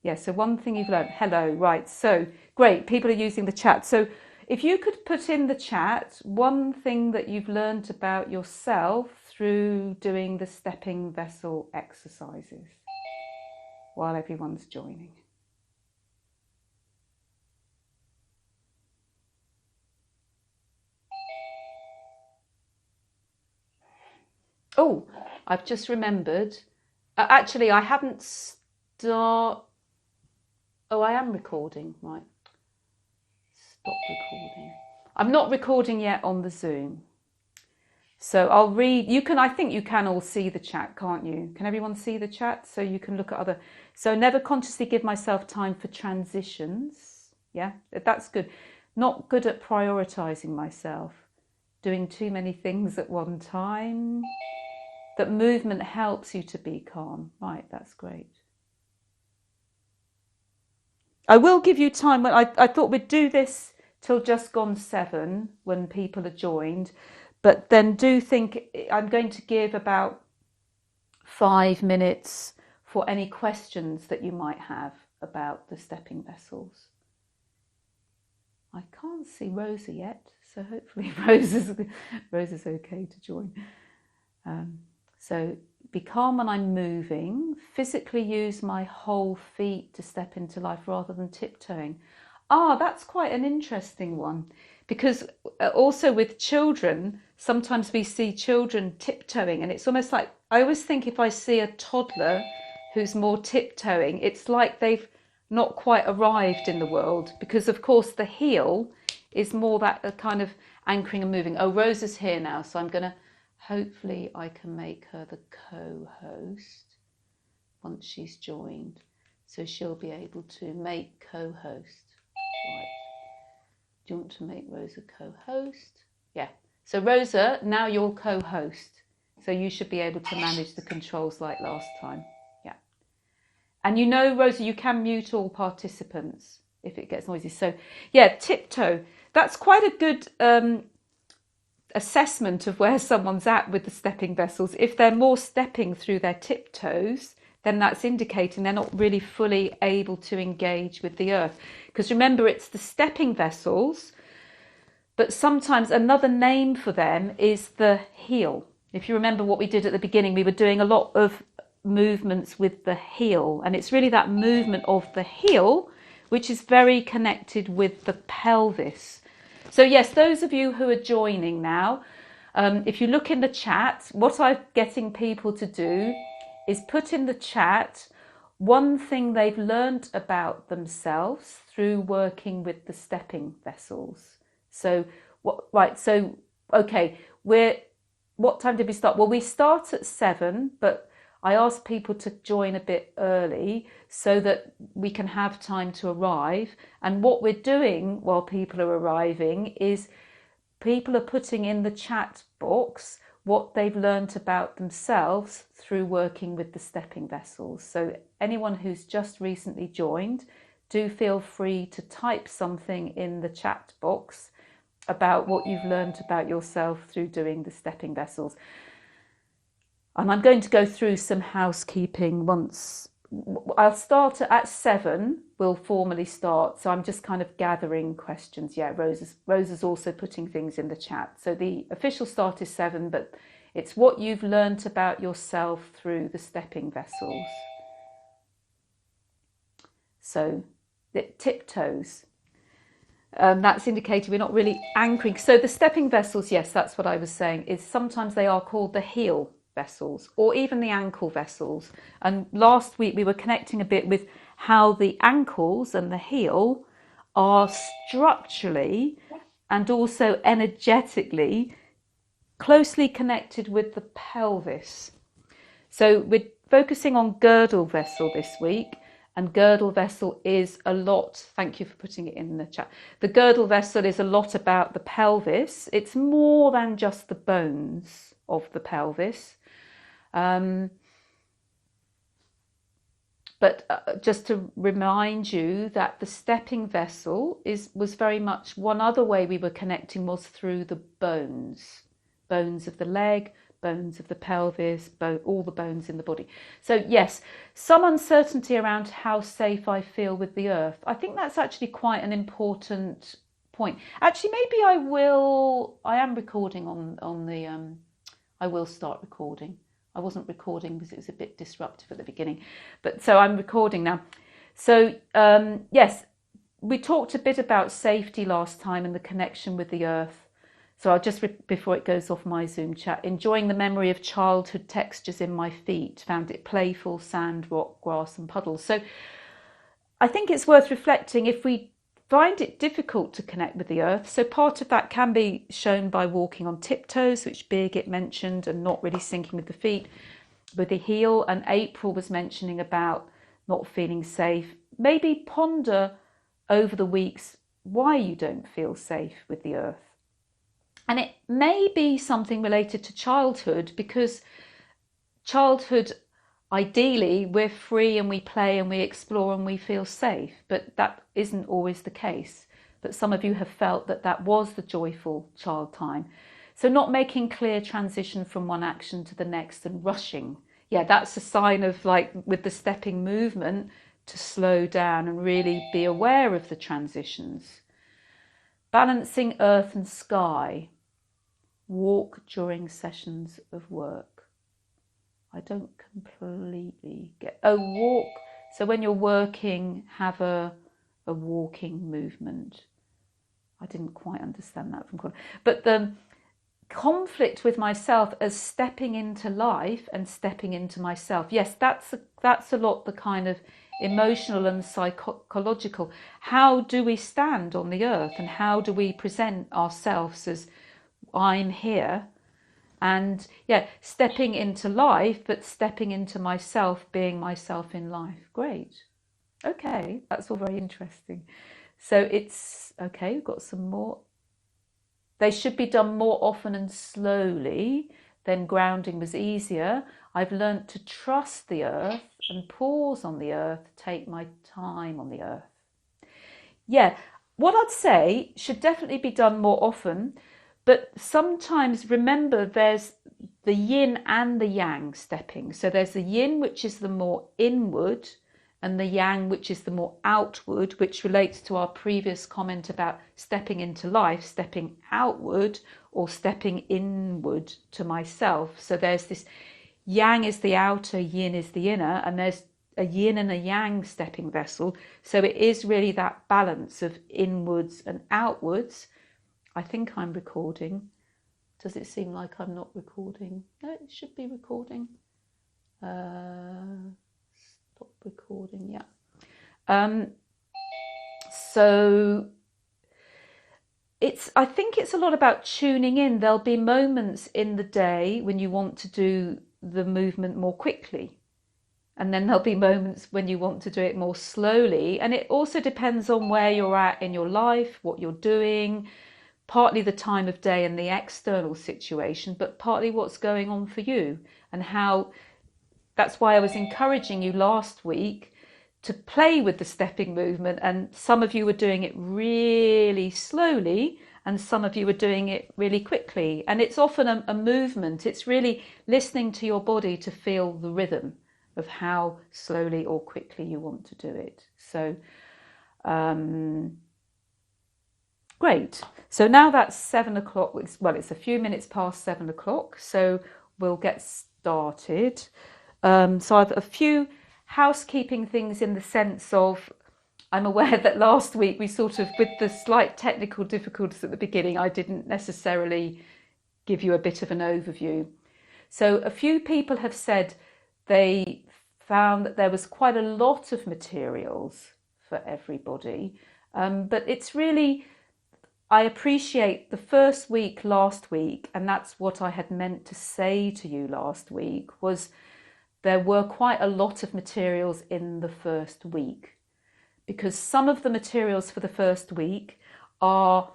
Yeah, so one thing you've learned. Hello, right. So great. People are using the chat. So if you could put in the chat one thing that you've learned about yourself through doing the stepping vessel exercises while everyone's joining. Oh, I've just remembered. Actually, I haven't start. Oh, I am recording. Right. Stop recording. I'm not recording yet on the Zoom. So I'll read. You can, I think you can all see the chat, can't you? Can everyone see the chat? So you can look at other. So never consciously give myself time for transitions. Yeah, that's good. Not good at prioritizing myself. Doing too many things at one time. That movement helps you to be calm. Right, that's great. I will give you time. I thought we'd do this till just gone 7 when people are joined. But then do think I'm going to give about 5 minutes for any questions that you might have about the stepping vessels. I can't see Rosa yet, so hopefully Rosa's okay to join. So be calm when I'm moving. Physically use my whole feet to step into life rather than tiptoeing. That's quite an interesting one, because also with children, sometimes we see children tiptoeing, and it's almost like, I always think if I see a toddler who's more tiptoeing, it's like they've not quite arrived in the world, because of course the heel is more that kind of anchoring and moving. Oh, Rosa's here now, so I'm going to, hopefully I can make her the co-host once she's joined, so she'll be able to make co-host. Right. Do you want to make Rosa co-host? Yeah. So Rosa, now you're co-host. So you should be able to manage the controls like last time. Yeah. And you know, Rosa, you can mute all participants if it gets noisy. So yeah, tiptoe. That's quite a good assessment of where someone's at with the stepping vessels. If they're more stepping through their tiptoes, then that's indicating they're not really fully able to engage with the earth. Because remember, it's the stepping vessels, but sometimes another name for them is the heel. If you remember what we did at the beginning, we were doing a lot of movements with the heel, and it's really that movement of the heel which is very connected with the pelvis. So yes, those of you who are joining now, if you look in the chat, what I'm getting people to do is put in the chat one thing they've learned about themselves through working with the stepping vessels. So okay, what time did we start? Well, we start at 7, but I asked people to join a bit early so that we can have time to arrive. And what we're doing while people are arriving is people are putting in the chat box what they've learned about themselves through working with the stepping vessels. So anyone who's just recently joined, do feel free to type something in the chat box about what you've learned about yourself through doing the stepping vessels. And I'm going to go through some housekeeping once. I'll start at 7, we'll formally start. So I'm just kind of gathering questions. Yeah, Rosa's also putting things in the chat. So the official start is 7, but it's what you've learnt about yourself through the stepping vessels. So the tiptoes. That's indicated we're not really anchoring. So the stepping vessels, yes, that's what I was saying, is sometimes they are called the heel vessels or even the ankle vessels. And last week we were connecting a bit with how the ankles and the heel are structurally and also energetically closely connected with the pelvis. So we're focusing on girdle vessel this week, and girdle vessel is a lot, thank you for putting it in the chat, the girdle vessel is a lot about the pelvis. It's more than just the bones of the pelvis. But just to remind you that the stepping vessel was very much, one other way we were connecting was through the bones of the leg, bones of the pelvis, all the bones in the body. So yes, some uncertainty around how safe I feel with the earth. I think that's actually quite an important point. Actually, maybe I am recording on the, I will start recording. I wasn't recording because it was a bit disruptive at the beginning, but so I'm recording now. So yes, we talked a bit about safety last time and the connection with the earth. So I'll just, before it goes off my Zoom chat, enjoying the memory of childhood textures in my feet, found it playful, sand, rock, grass and puddles. So I think it's worth reflecting if we find it difficult to connect with the earth. So part of that can be shown by walking on tiptoes, which Birgit mentioned, and not really syncing with the feet, with the heel. And April was mentioning about not feeling safe. Maybe ponder over the weeks why you don't feel safe with the earth. And it may be something related to childhood, because childhood, ideally, we're free and we play and we explore and we feel safe, but that isn't always the case. But some of you have felt that that was the joyful child time. So not making clear transition from one action to the next and rushing. Yeah, that's a sign of, like with the stepping movement, to slow down and really be aware of the transitions. Balancing earth and sky. Walk during sessions of work. I don't completely get... Oh, walk. So when you're working, have a walking movement. I didn't quite understand that from Colin. But the conflict with myself as stepping into life and stepping into myself. Yes, that's a lot the kind of emotional and psychological. How do we stand on the earth and how do we present ourselves as I'm here? And yeah, stepping into life, but stepping into myself, being myself in life. Great. Okay, that's all very interesting. So it's okay, we've got some more. They should be done more often and slowly. Then grounding was easier. I've learnt to trust the earth and pause on the earth, take my time on the earth. Yeah, what I'd say should definitely be done more often, but sometimes remember there's the yin and the yang stepping. So there's the yin, which is the more inward, and the yang, which is the more outward, which relates to our previous comment about stepping into life, stepping outward or stepping inward to myself. So there's this yang is the outer, yin is the inner, and there's a yin and a yang stepping vessel. So it is really that balance of inwards and outwards. I think I'm recording. Does it seem like I'm not recording? No, it should be recording. Stop recording, yeah. So I think it's a lot about tuning in. There'll be moments in the day when you want to do the movement more quickly. And then there'll be moments when you want to do it more slowly. And it also depends on where you're at in your life, what you're doing, partly the time of day and the external situation, but partly what's going on for you and how. That's why I was encouraging you last week to play with the stepping movement, and some of you were doing it really slowly and some of you were doing it really quickly. And it's often a movement. It's really listening to your body to feel the rhythm of how slowly or quickly you want to do it. So great. So now that's 7 o'clock. Well, it's a few minutes past 7 o'clock, so we'll get started. So I've a few housekeeping things in the sense of, I'm aware that last week we sort of, with the slight technical difficulties at the beginning, I didn't necessarily give you a bit of an overview. So a few people have said they found that there was quite a lot of materials for everybody, but it's really, I appreciate the first week last week, and that's what I had meant to say to you last week, was there were quite a lot of materials in the first week, because some of the materials for the first week are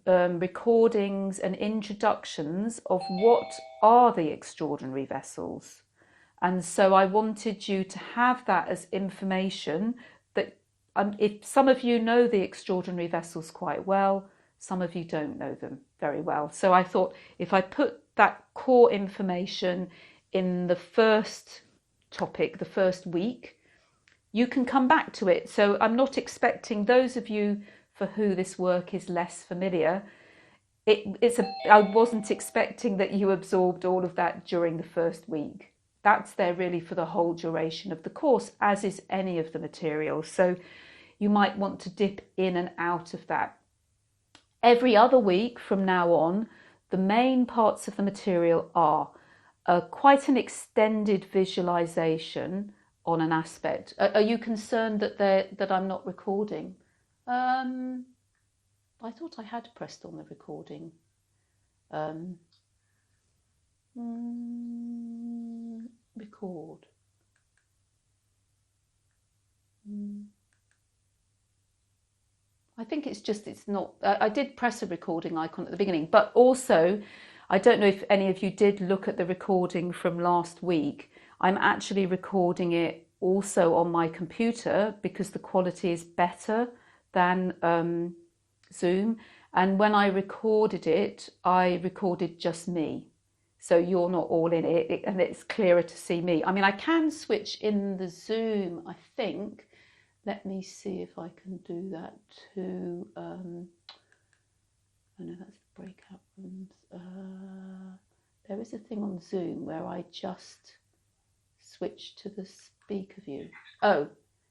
recordings and introductions of what are the extraordinary vessels. And so I wanted you to have that as information that if some of you know the extraordinary vessels quite well, some of you don't know them very well. So I thought if I put that core information in the first topic, the first week, you can come back to it. So I'm not expecting those of you for who this work is less familiar, I wasn't expecting that you absorbed all of that during the first week. That's there really for the whole duration of the course, as is any of the material. So you might want to dip in and out of that. Every other week from now on, the main parts of the material are quite an extended visualization on an aspect. Are you concerned that I'm not recording? I thought I had pressed on the recording. Record. I think it's not. I did press a recording icon at the beginning, but also, I don't know if any of you did look at the recording from last week. I'm actually recording it also on my computer because the quality is better than Zoom. And when I recorded it, I recorded just me. So you're not all in it, and it's clearer to see me. I mean, I can switch in the Zoom, I think. Let me see if I can do that too. Oh no, that's breakout rooms. There is a thing on Zoom where I just switch to the speaker view. Oh,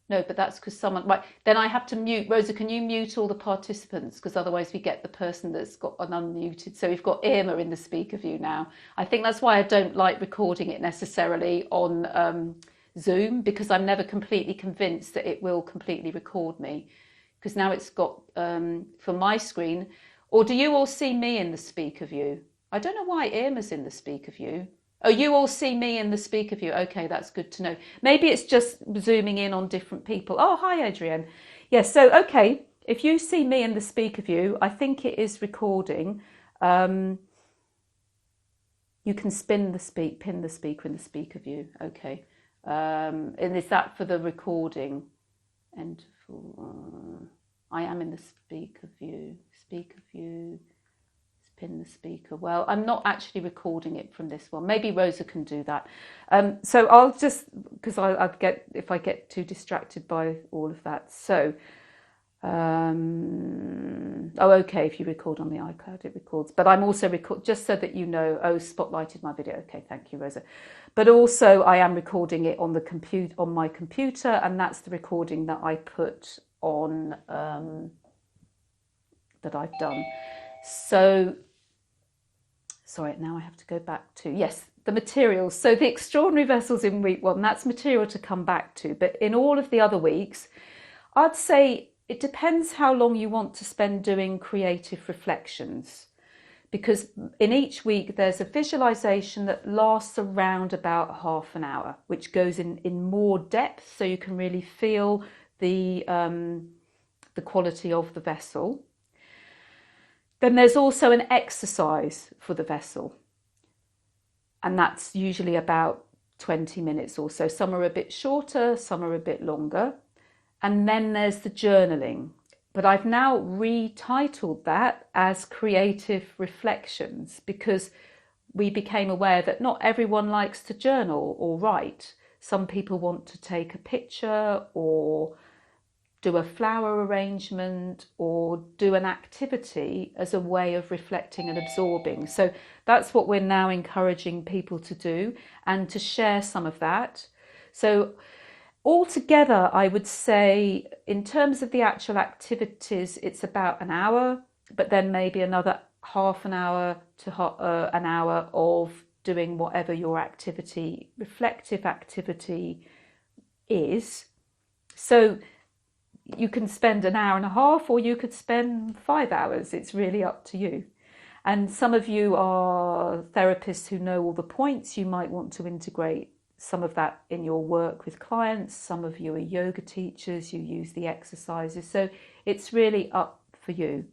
no, but that's because someone, right, then I have to mute. Rosa, can you mute all the participants? Because otherwise we get the person that's got an unmuted. So we've got Irma in the speaker view now. I think that's why I don't like recording it necessarily on Zoom, because I'm never completely convinced that it will completely record me. Because now it's got, for my screen, or do you all see me in the speaker view? I don't know why Irma's in the speaker view. Oh, you all see me in the speaker view. Okay, that's good to know. Maybe it's just zooming in on different people. Oh, hi, Adrienne. Yes, so, okay, if you see me in the speaker view, I think it is recording. You can pin the speaker in the speaker view. Okay. And is that for the recording? And for, I am in the speaker view. Pin the speaker. Well, I'm not actually recording it from this one. Maybe Rosa can do that. So I'll just, because I'd get, if I get too distracted by all of that. So, oh, okay, if you record on the iCloud, it records. But I'm also just so that you know, oh, spotlighted my video. Okay, thank you, Rosa. But also I am recording it on the on my computer, and that's the recording that I put on, that I've done. So, sorry, now I have to go back to, yes, the materials. So the extraordinary vessels in week 1, that's material to come back to. But in all of the other weeks, I'd say it depends how long you want to spend doing creative reflections. Because in each week, there's a visualization that lasts around about half an hour, which goes in more depth, so you can really feel the quality of the vessel. Then there's also an exercise for the vessel, and that's usually about 20 minutes or so. Some are a bit shorter, some are a bit longer. And then there's the journaling, but I've now retitled that as creative reflections, because we became aware that not everyone likes to journal or write. Some people want to take a picture or do a flower arrangement or do an activity as a way of reflecting and absorbing. So that's what we're now encouraging people to do, and to share some of that. So altogether, I would say in terms of the actual activities, it's about an hour, but then maybe another half an hour to an hour of doing whatever your activity, reflective activity is. So you can spend an hour and a half, or you could spend 5 hours. It's really up to you. And some of you are therapists who know all the points. You might want to integrate some of that in your work with clients. Some of you are yoga teachers, you use the exercises. So it's really up for you.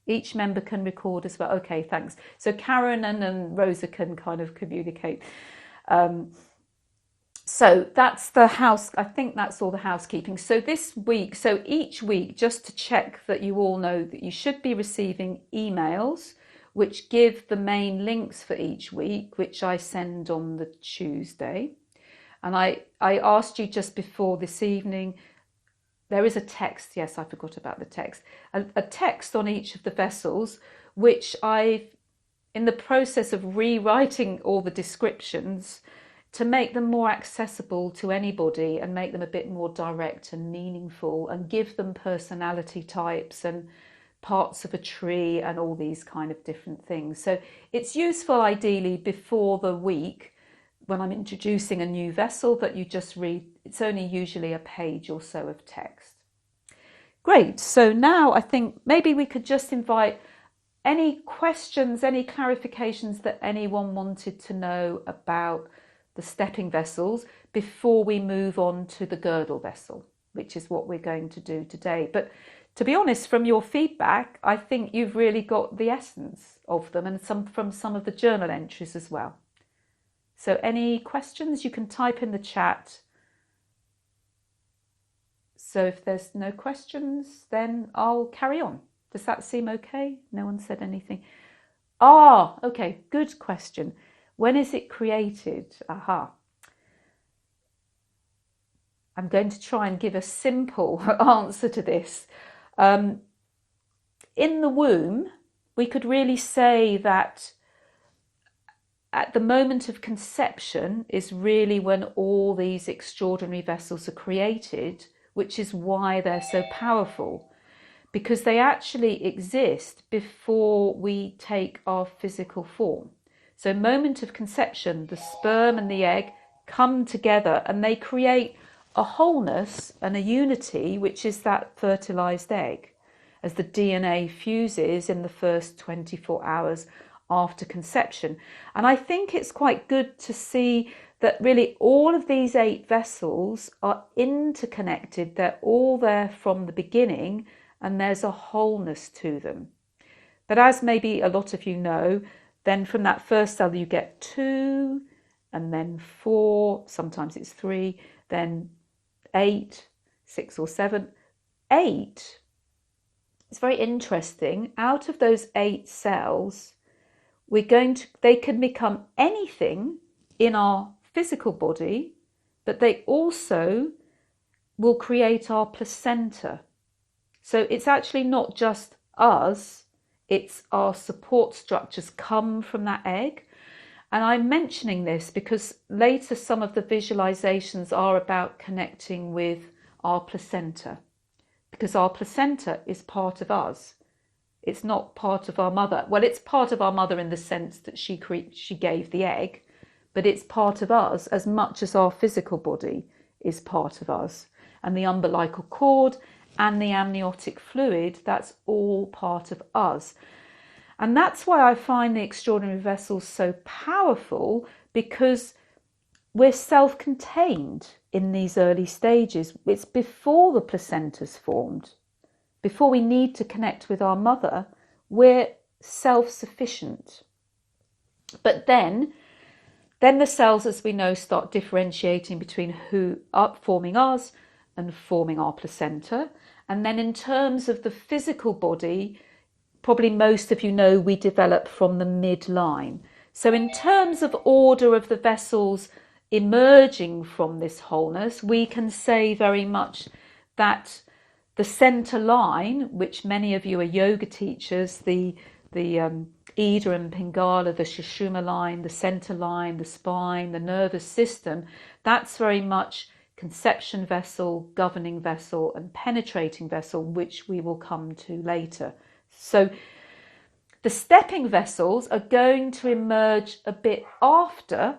Each member can record as well. Okay, thanks. So Karen and Rosa can kind of communicate. So that's the house. I think that's all the housekeeping. So this week, so each week, just to check that you all know that you should be receiving emails which give the main links for each week, which I send on the Tuesday. And I asked you just before this evening, there is a text, yes, I forgot about the text, a text on each of the vessels, which I've, in the process of rewriting all the descriptions to make them more accessible to anybody and make them a bit more direct and meaningful and give them personality types and parts of a tree and all these kind of different things. So it's useful ideally before the week when I'm introducing a new vessel that you just read. It's only usually a page or so of text. Great, so now I think maybe we could just invite any questions, any clarifications that anyone wanted to know about the stepping vessels before we move on to the girdle vessel, which is what we're going to do today. But to be honest, from your feedback, I think you've really got the essence of them, and from some of the journal entries as well. So any questions, you can type in the chat. So if there's no questions, then I'll carry on. Does that seem okay? No one said anything. Okay, good question. When is it created? Aha. I'm going to try and give a simple answer to this. In the womb, we could really say that at the moment of conception is really when all these extraordinary vessels are created, which is why they're so powerful, because they actually exist before we take our physical form. So moment of conception, the sperm and the egg come together and they create a wholeness and a unity, which is that fertilized egg, as the DNA fuses in the first 24 hours after conception. And I think it's quite good to see that really all of these 8 vessels are interconnected. They're all there from the beginning and there's a wholeness to them. But as maybe a lot of you know, then from that first cell you get 2 and then 4, sometimes it's 3, then 8, 6 or 7. 8, it's very interesting, out of those 8 cells, they can become anything in our physical body, but they also will create our placenta. So it's actually not just us, it's our support structures come from that egg. And I'm mentioning this because later some of the visualizations are about connecting with our placenta, because our placenta is part of us. It's not part of our mother. Well, it's part of our mother in the sense that she gave the egg, but it's part of us as much as our physical body is part of us. And the umbilical cord and the amniotic fluid, that's all part of us. And that's why I find the extraordinary vessels so powerful, because we're self-contained in these early stages. It's before the placenta's formed. Before we need to connect with our mother, we're self-sufficient. But then the cells, as we know, start differentiating between who are forming us and forming our placenta. And then in terms of the physical body, probably most of you know we develop from the midline. So in terms of order of the vessels emerging from this wholeness, we can say very much that the center line, which many of you are yoga teachers, the Ida and Pingala, the Sushumna line, the center line, the spine, the nervous system, that's very much conception vessel, governing vessel, and penetrating vessel, which we will come to later. So the stepping vessels are going to emerge a bit after,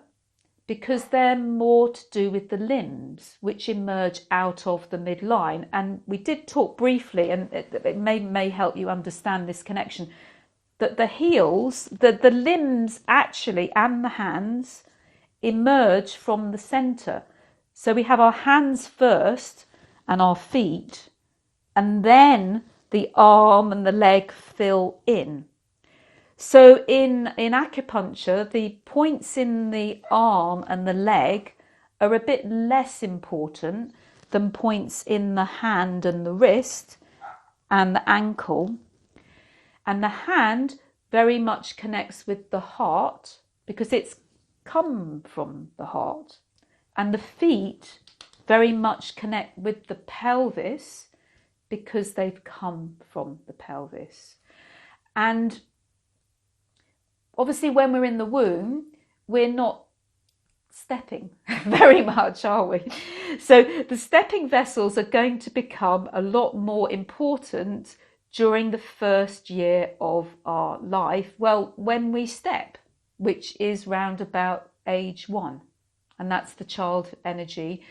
because they're more to do with the limbs, which emerge out of the midline. And we did talk briefly, and it may help you understand this connection, that the heels, the limbs actually, and the hands emerge from the center. So we have our hands first and our feet, and then the arm and the leg fill in. So in acupuncture, the points in the arm and the leg are a bit less important than points in the hand and the wrist and the ankle. And the hand very much connects with the heart because it's come from the heart. And the feet very much connect with the pelvis because they've come from the pelvis. And obviously when we're in the womb, we're not stepping very much, are we? So the stepping vessels are going to become a lot more important during the first year of our life. Well, when we step, which is round about age 1, and that's the child energy.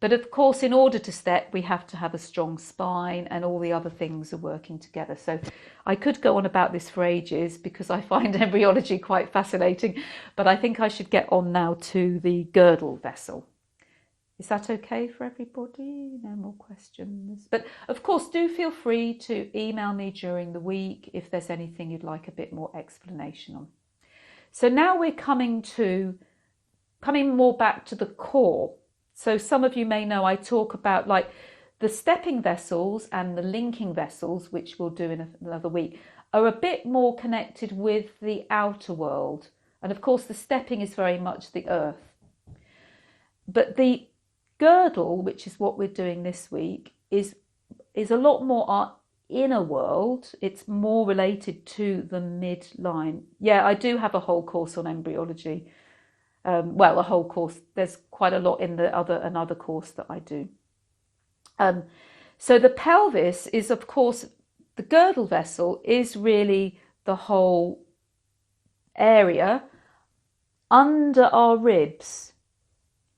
But of course, in order to step, we have to have a strong spine and all the other things are working together. So I could go on about this for ages because I find embryology quite fascinating, but I think I should get on now to the girdle vessel. Is that okay for everybody? No more questions. But of course, do feel free to email me during the week if there's anything you'd like a bit more explanation on. So now we're coming more back to the core. So some of you may know I talk about like the stepping vessels and the linking vessels, which we'll do in another week, are a bit more connected with the outer world. And of course, the stepping is very much the earth. But the girdle, which is what we're doing this week, is a lot more our inner world. It's more related to the midline. Yeah, I do have a whole course on embryology. Well, a whole course. There's quite a lot in another course that I do. So the pelvis is, of course, the girdle vessel is really the whole area under our ribs.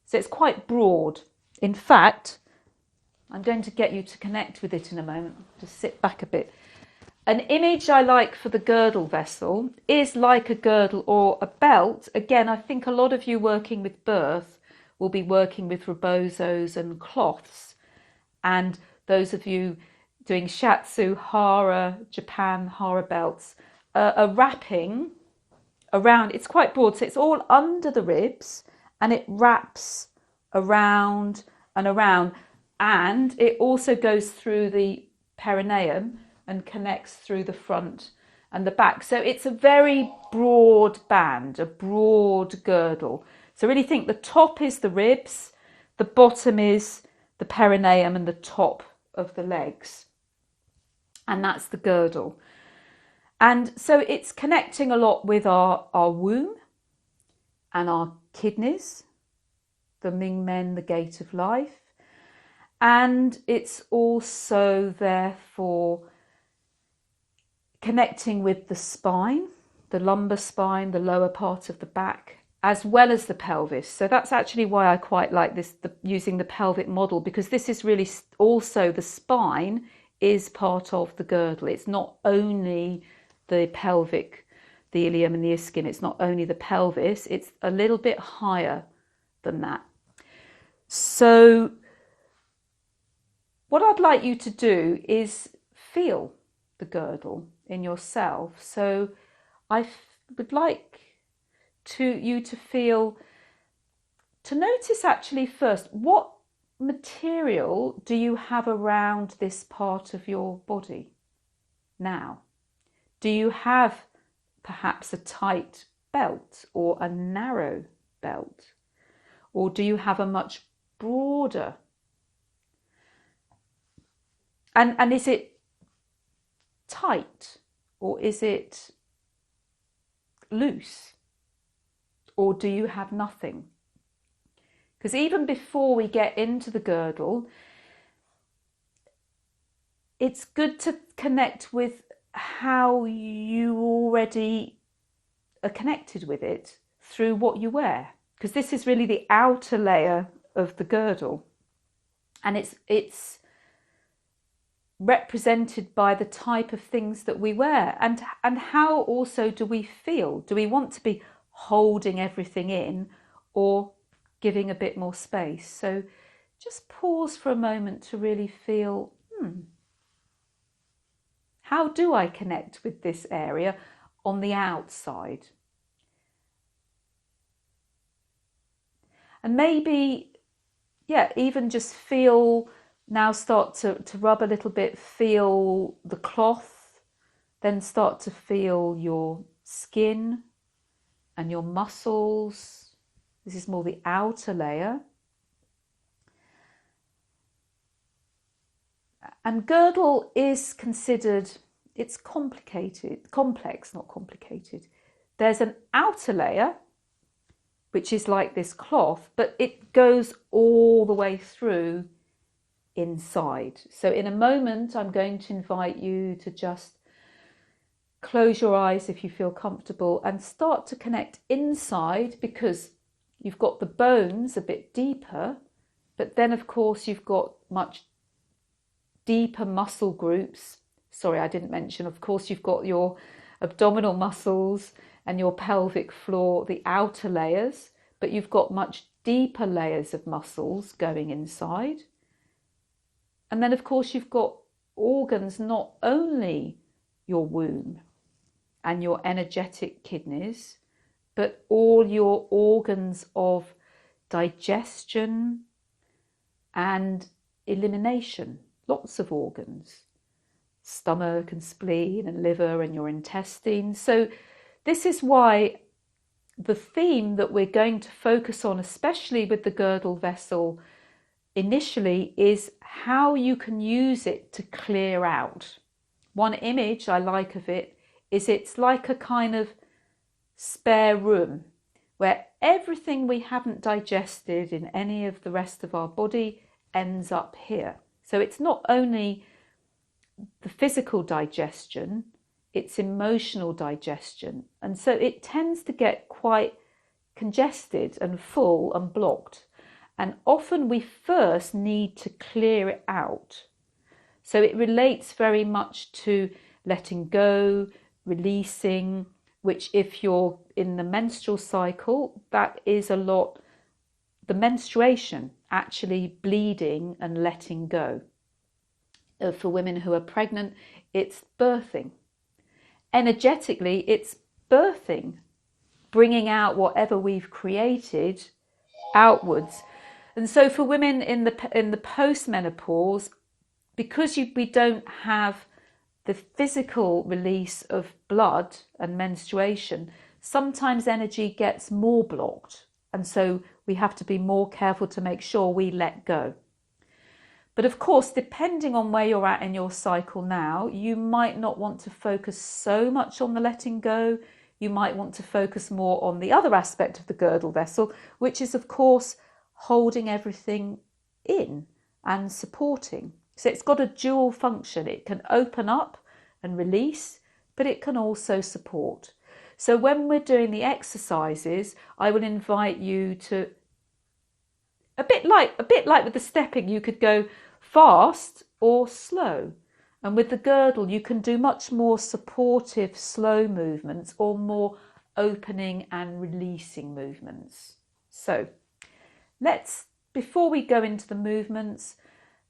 So it's quite broad. In fact, I'm going to get you to connect with it in a moment. Just sit back a bit. An image I like for the girdle vessel is like a girdle or a belt. Again, I think a lot of you working with birth will be working with rebozos and cloths. And those of you doing shatsu, hara, Japan, hara belts, are wrapping around. It's quite broad, so it's all under the ribs and it wraps around and around. And it also goes through the perineum and connects through the front and the back. So it's a very broad band, a broad girdle. So really think the top is the ribs, the bottom is the perineum and the top of the legs. And that's the girdle. And so it's connecting a lot with our womb and our kidneys, the Ming Men, the gate of life. And it's also therefore connecting with the spine, the lumbar spine, the lower part of the back, as well as the pelvis. So that's actually why I quite like this, using the pelvic model, because this is really also the spine is part of the girdle. It's not only the pelvic, the ilium and the ischium. It's not only the pelvis. It's a little bit higher than that. So what I'd like you to do is feel the girdle in yourself. So I would like you to feel, to notice actually first, what material do you have around this part of your body now? Do you have perhaps a tight belt or a narrow belt? Or do you have a much broader? And is it tight or is it loose? Or do you have nothing? Because even before we get into the girdle, it's good to connect with how you already are connected with it through what you wear. Because this is really the outer layer of the girdle. And it's represented by the type of things that we wear, and how also do we feel? Do we want to be holding everything in or giving a bit more space? So just pause for a moment to really feel, how do I connect with this area on the outside? And maybe, even just feel, now start to rub a little bit, feel the cloth Then start to feel your skin and your muscles. This is more the outer layer. And girdle is considered, it's complex, not complicated. There's an outer layer, which is like this cloth, but it goes all the way through inside. So in a moment, I'm going to invite you to just close your eyes if you feel comfortable and start to connect inside, because you've got the bones a bit deeper, but then of course you've got much deeper muscle groups. Sorry, I didn't mention, of course, you've got your abdominal muscles and your pelvic floor, the outer layers, but you've got much deeper layers of muscles going inside. And then, of course, you've got organs, not only your womb and your energetic kidneys, but all your organs of digestion and elimination. Lots of organs, stomach and spleen and liver and your intestines. So this is why the theme that we're going to focus on, especially with the girdle vessel initially, is how you can use it to clear out. One image I like of it is it's like a kind of spare room where everything we haven't digested in any of the rest of our body ends up here. So it's not only the physical digestion, it's emotional digestion. And so it tends to get quite congested and full and blocked. And often we first need to clear it out. So it relates very much to letting go, releasing, which if you're in the menstrual cycle, that is a lot, the menstruation, actually bleeding and letting go. For women who are pregnant, it's birthing. Energetically, it's birthing, bringing out whatever we've created outwards. And so for women in the postmenopause, because we don't have the physical release of blood and menstruation, sometimes energy gets more blocked. And so we have to be more careful to make sure we let go. But of course, depending on where you're at in your cycle now, you might not want to focus so much on the letting go. You might want to focus more on the other aspect of the girdle vessel, which is, of course, holding everything in and supporting. So it's got a dual function. It can open up and release, but it can also support. So when we're doing the exercises, I will invite you to, a bit like with the stepping, you could go fast or slow. And with the girdle, you can do much more supportive, slow movements or more opening and releasing movements. So before we go into the movements,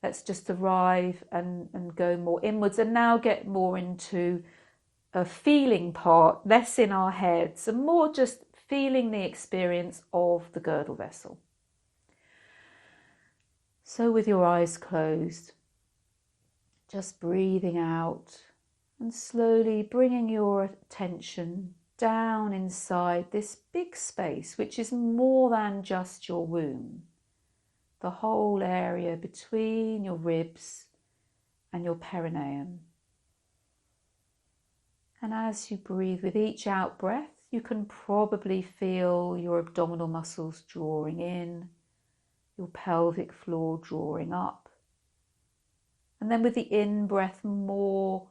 let's just arrive and go more inwards and now get more into a feeling part, less in our heads and more just feeling the experience of the girdle vessel. So with your eyes closed, just breathing out and slowly bringing your attention down inside this big space, which is more than just your womb, the whole area between your ribs and your perineum. And as you breathe with each out breath, you can probably feel your abdominal muscles drawing in, your pelvic floor drawing up. And then with the in-breath, more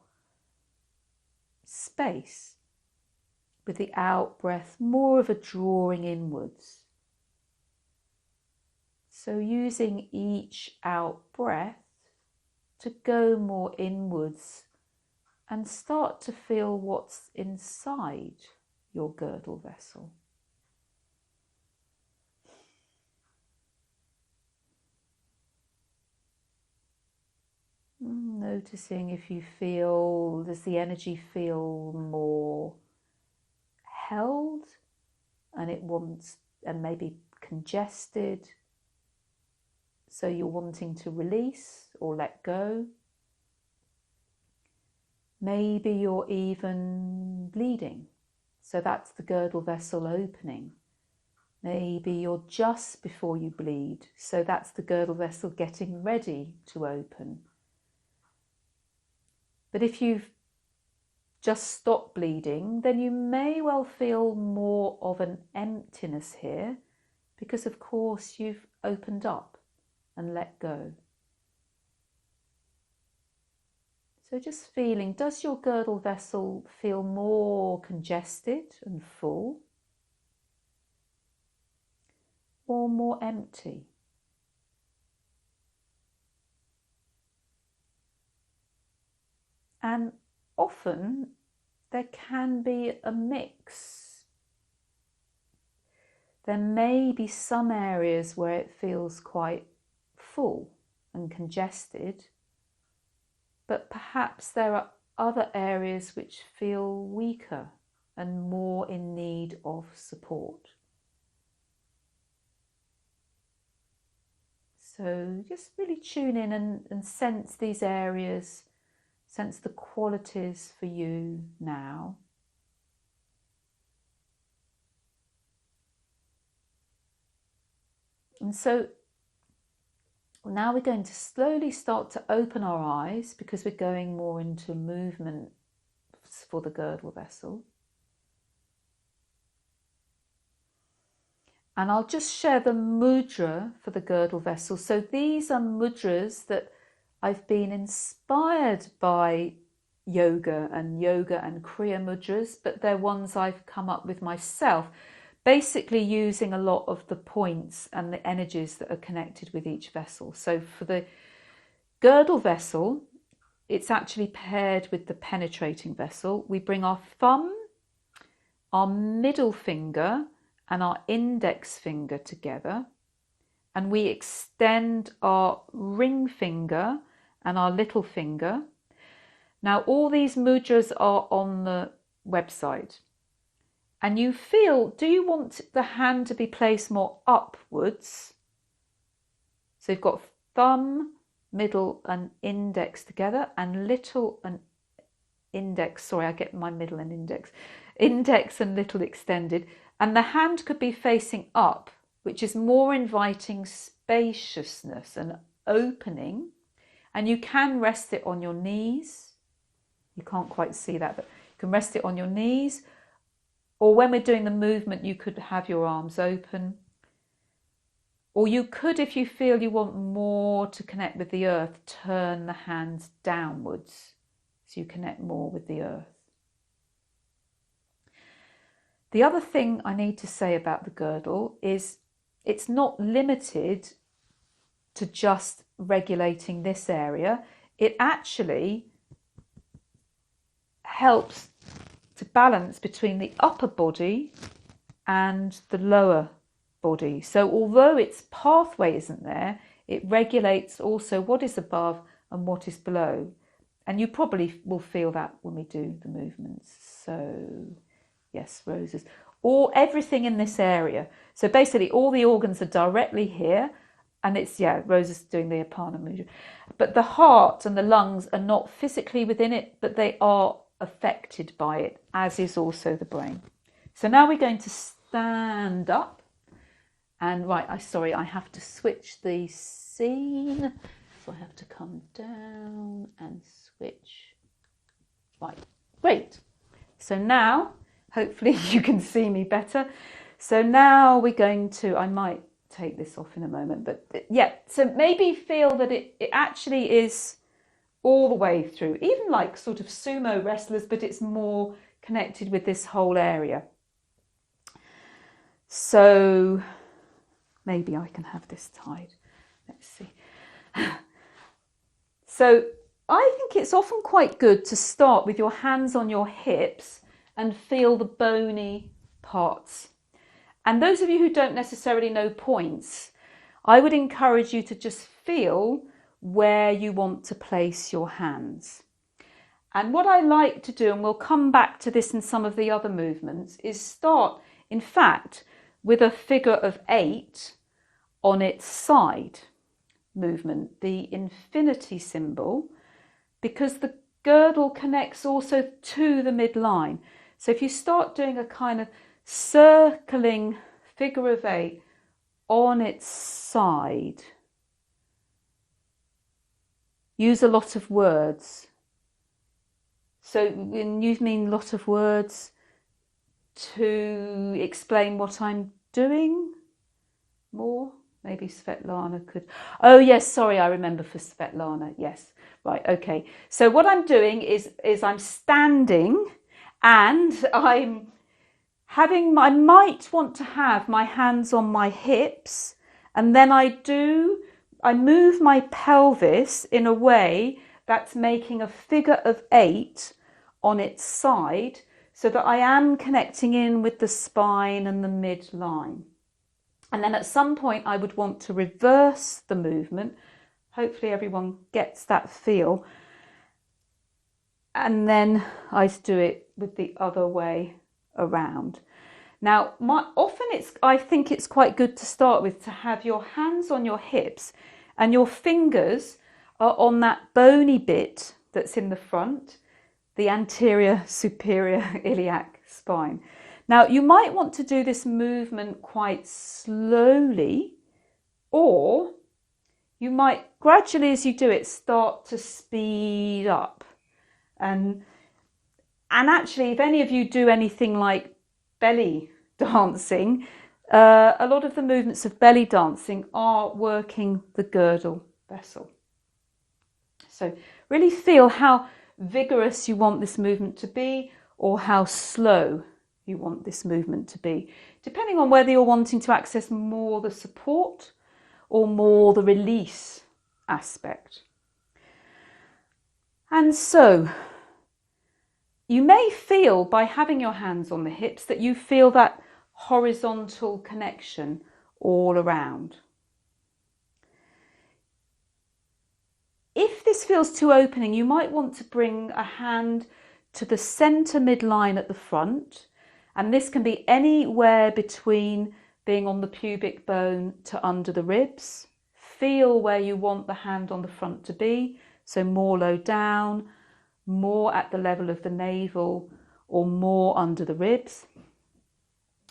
space. With the out-breath, more of a drawing inwards. So using each out-breath to go more inwards and start to feel what's inside your girdle vessel. Noticing if you feel, does the energy feel more held and maybe congested, so you're wanting to release or let go? Maybe you're even bleeding. So that's the girdle vessel opening. Maybe you're just before you bleed. So that's the girdle vessel getting ready to open. But if you've just stopped bleeding, then you may well feel more of an emptiness here because, of course, you've opened up and let go. So just feeling, does your girdle vessel feel more congested and full or more empty? And often there can be a mix. There may be some areas where it feels quite full and congested, but perhaps there are other areas which feel weaker and more in need of support. So just really tune in and sense these areas, sense the qualities for you now. And so now we're going to slowly start to open our eyes because we're going more into movement for the girdle vessel. And I'll just share the mudra for the girdle vessel. So these are mudras that I've been inspired by yoga and Kriya mudras, but they're ones I've come up with myself, basically using a lot of the points and the energies that are connected with each vessel. So for the girdle vessel, it's actually paired with the penetrating vessel. We bring our thumb, our middle finger, and our index finger together, and we extend our ring finger and our little finger. Now all these mudras are on the website, and you feel, do you want the hand to be placed more upwards? So you've got thumb, middle and index together, and little and index, sorry I get my middle and index and little extended. And the hand could be facing up, which is more inviting spaciousness and opening. And you can rest it on your knees. You can't quite see that, but you can rest it on your knees. Or when we're doing the movement, you could have your arms open. Or you could, if you feel you want more to connect with the earth, turn the hands downwards so you connect more with the earth. The other thing I need to say about the girdle is it's not limited to just regulating this area. It actually helps to balance between the upper body and the lower body. So although its pathway isn't there, it regulates also what is above and what is below. And you probably will feel that when we do the movements. So yes, roses, or everything in this area. So basically all the organs are directly here, and it's, yeah, roses doing the Apana mudra. But the heart and the lungs are not physically within it, but they are affected by it, as is also the brain. So now we're going to stand up. And right, I have to switch the scene. So I have to come down and switch. Right, great. So now, hopefully you can see me better. So now we're going to, I might take this off in a moment, but yeah, so maybe feel that it actually is all the way through, even like sort of sumo wrestlers, but it's more connected with this whole area. So maybe I can have this tied. Let's see. So I think it's often quite good to start with your hands on your hips and feel the bony parts. And those of you who don't necessarily know points, I would encourage you to just feel where you want to place your hands. And what I like to do, and we'll come back to this in some of the other movements, is start, in fact, with a figure of 8 on its side movement, the infinity symbol, because the girdle connects also to the midline. So if you start doing a kind of circling figure of 8 on its side, use a lot of words. So when you mean a lot of words to explain what I'm doing more, maybe Svetlana could. Oh yes, sorry, I remember for Svetlana. Yes, right, okay. So what I'm doing is I'm standing and I'm having, I might want to have my hands on my hips, and then I move my pelvis in a way that's making a figure of 8 on its side, so that I am connecting in with the spine and the midline. And then at some point I would want to reverse the movement. Hopefully everyone gets that feel. And then I do it with the other way around. Now, I think it's quite good to start with to have your hands on your hips and your fingers are on that bony bit that's in the front, the anterior superior iliac spine. Now, you might want to do this movement quite slowly, or you might gradually, as you do it, start to speed up. And actually, if any of you do anything like belly dancing, a lot of the movements of belly dancing are working the girdle vessel. So really feel how vigorous you want this movement to be, or how slow you want this movement to be, depending on whether you're wanting to access more the support or more the release aspect. And so you may feel, by having your hands on the hips, that you feel that horizontal connection all around. If this feels too opening, you might want to bring a hand to the center midline at the front, and this can be anywhere between being on the pubic bone to under the ribs. Feel where you want the hand on the front to be, so more low down, more at the level of the navel, or more under the ribs.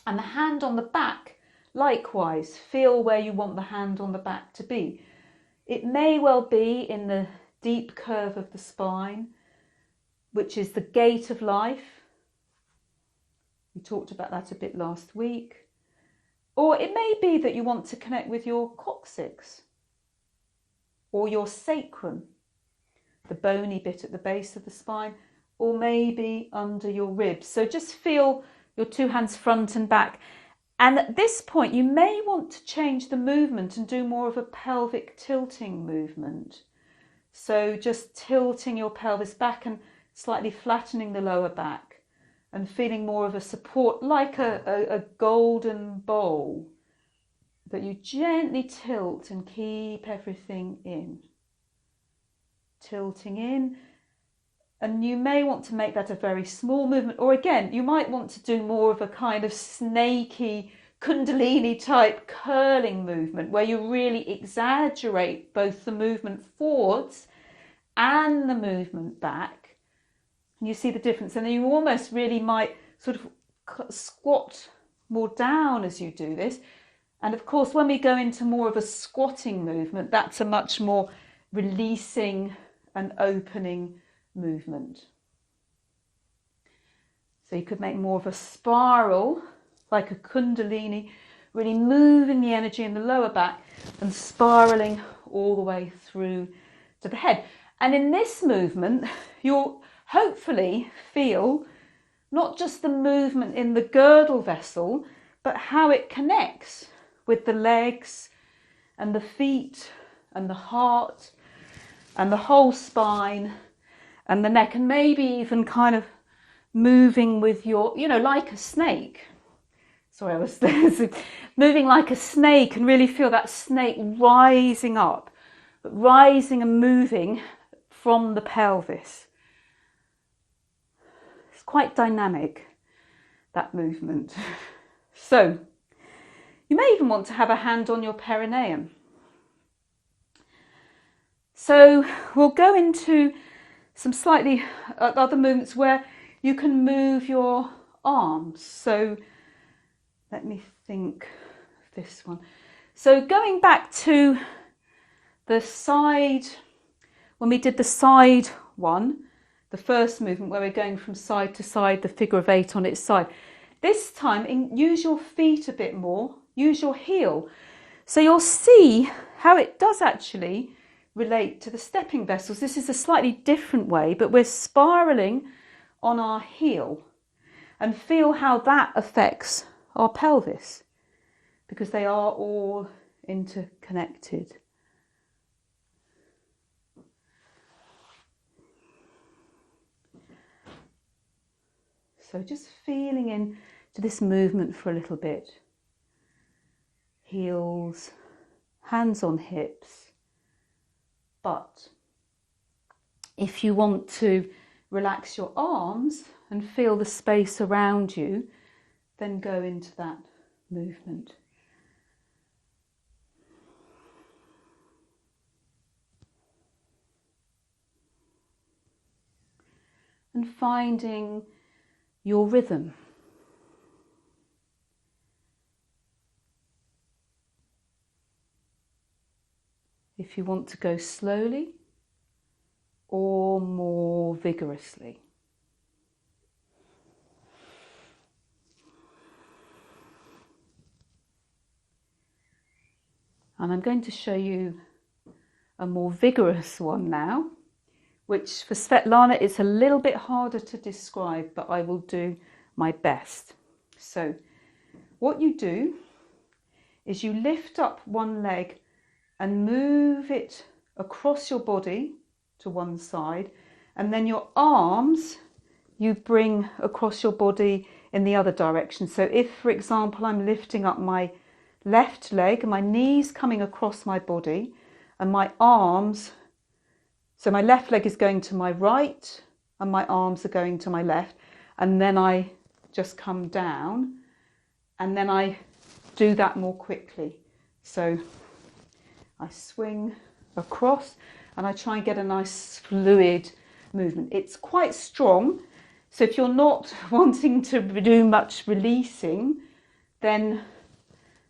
And the hand on the back, likewise, feel where you want the hand on the back to be. It may well be in the deep curve of the spine, which is the gate of life. We talked about that a bit last week. Or it may be that you want to connect with your coccyx or your sacrum, the bony bit at the base of the spine, or maybe under your ribs. So just feel your two hands front and back. And at this point, you may want to change the movement and do more of a pelvic tilting movement. So just tilting your pelvis back and slightly flattening the lower back and feeling more of a support, like a golden bowl that you gently tilt and keep everything in. Tilting in. And you may want to make that a very small movement, or again, you might want to do more of a kind of snaky Kundalini type curling movement where you really exaggerate both the movement forwards and the movement back. And you see the difference, and then you almost really might sort of squat more down as you do this. And of course, when we go into more of a squatting movement, that's a much more releasing and opening movement. So you could make more of a spiral, like a Kundalini, really moving the energy in the lower back and spiraling all the way through to the head. And in this movement, you'll hopefully feel not just the movement in the girdle vessel, but how it connects with the legs and the feet and the heart and the whole spine and the neck, and maybe even kind of moving with your, like a snake. Sorry, I was moving like a snake, and really feel that snake rising up, but rising and moving from the pelvis. It's quite dynamic, that movement. So, you may even want to have a hand on your perineum. So, we'll go into some slightly other movements where you can move your arms. So let me think of this one. So going back to the side, when we did the side one, the first movement where we're going from side to side, the figure of 8 on its side. This time, use your feet a bit more, use your heel. So you'll see how it does actually relate to the stepping vessels. This is a slightly different way, but we're spiraling on our heel, and feel how that affects our pelvis, because they are all interconnected. So just feeling into this movement for a little bit. Heels, hands on hips. But if you want to relax your arms and feel the space around you, then go into that movement. And finding your rhythm. If you want to go slowly or more vigorously. And I'm going to show you a more vigorous one now, which for Svetlana it's a little bit harder to describe, but I will do my best. So what you do is you lift up one leg and move it across your body to one side, and then your arms you bring across your body in the other direction. So if, for example, I'm lifting up my left leg and my knees coming across my body and my arms, so my left leg is going to my right and my arms are going to my left, and then I just come down, and then I do that more quickly. So I swing across and I try and get a nice fluid movement. It's quite strong, so if you're not wanting to do much releasing, then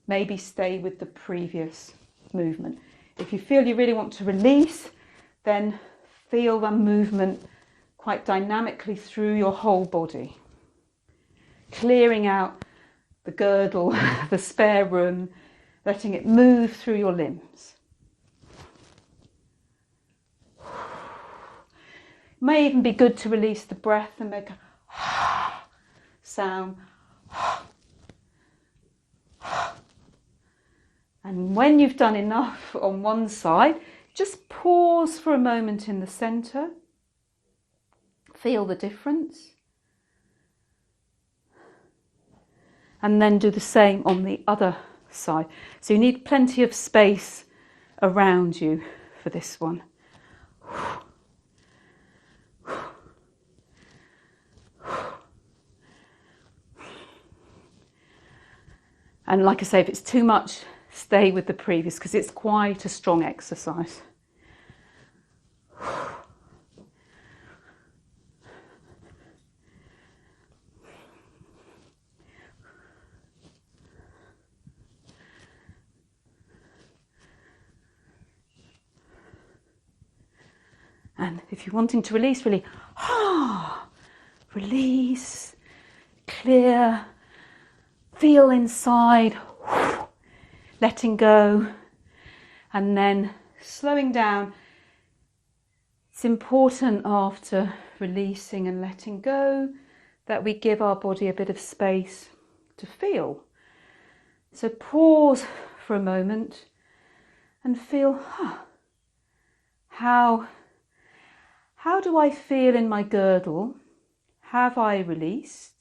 maybe stay with the previous movement. If you feel you really want to release, then feel the movement quite dynamically through your whole body, clearing out the girdle, the spare room, letting it move through your limbs. It may even be good to release the breath and make a sound. And when you've done enough on one side, just pause for a moment in the centre. Feel the difference. And then do the same on the other side. So you need plenty of space around you for this one. And like I say, if it's too much, stay with the previous, because it's quite a strong exercise. And if you're wanting to release, really, release, clear, feel inside, letting go, and then slowing down. It's important after releasing and letting go that we give our body a bit of space to feel. So pause for a moment and feel, how do I feel in my girdle? Have I released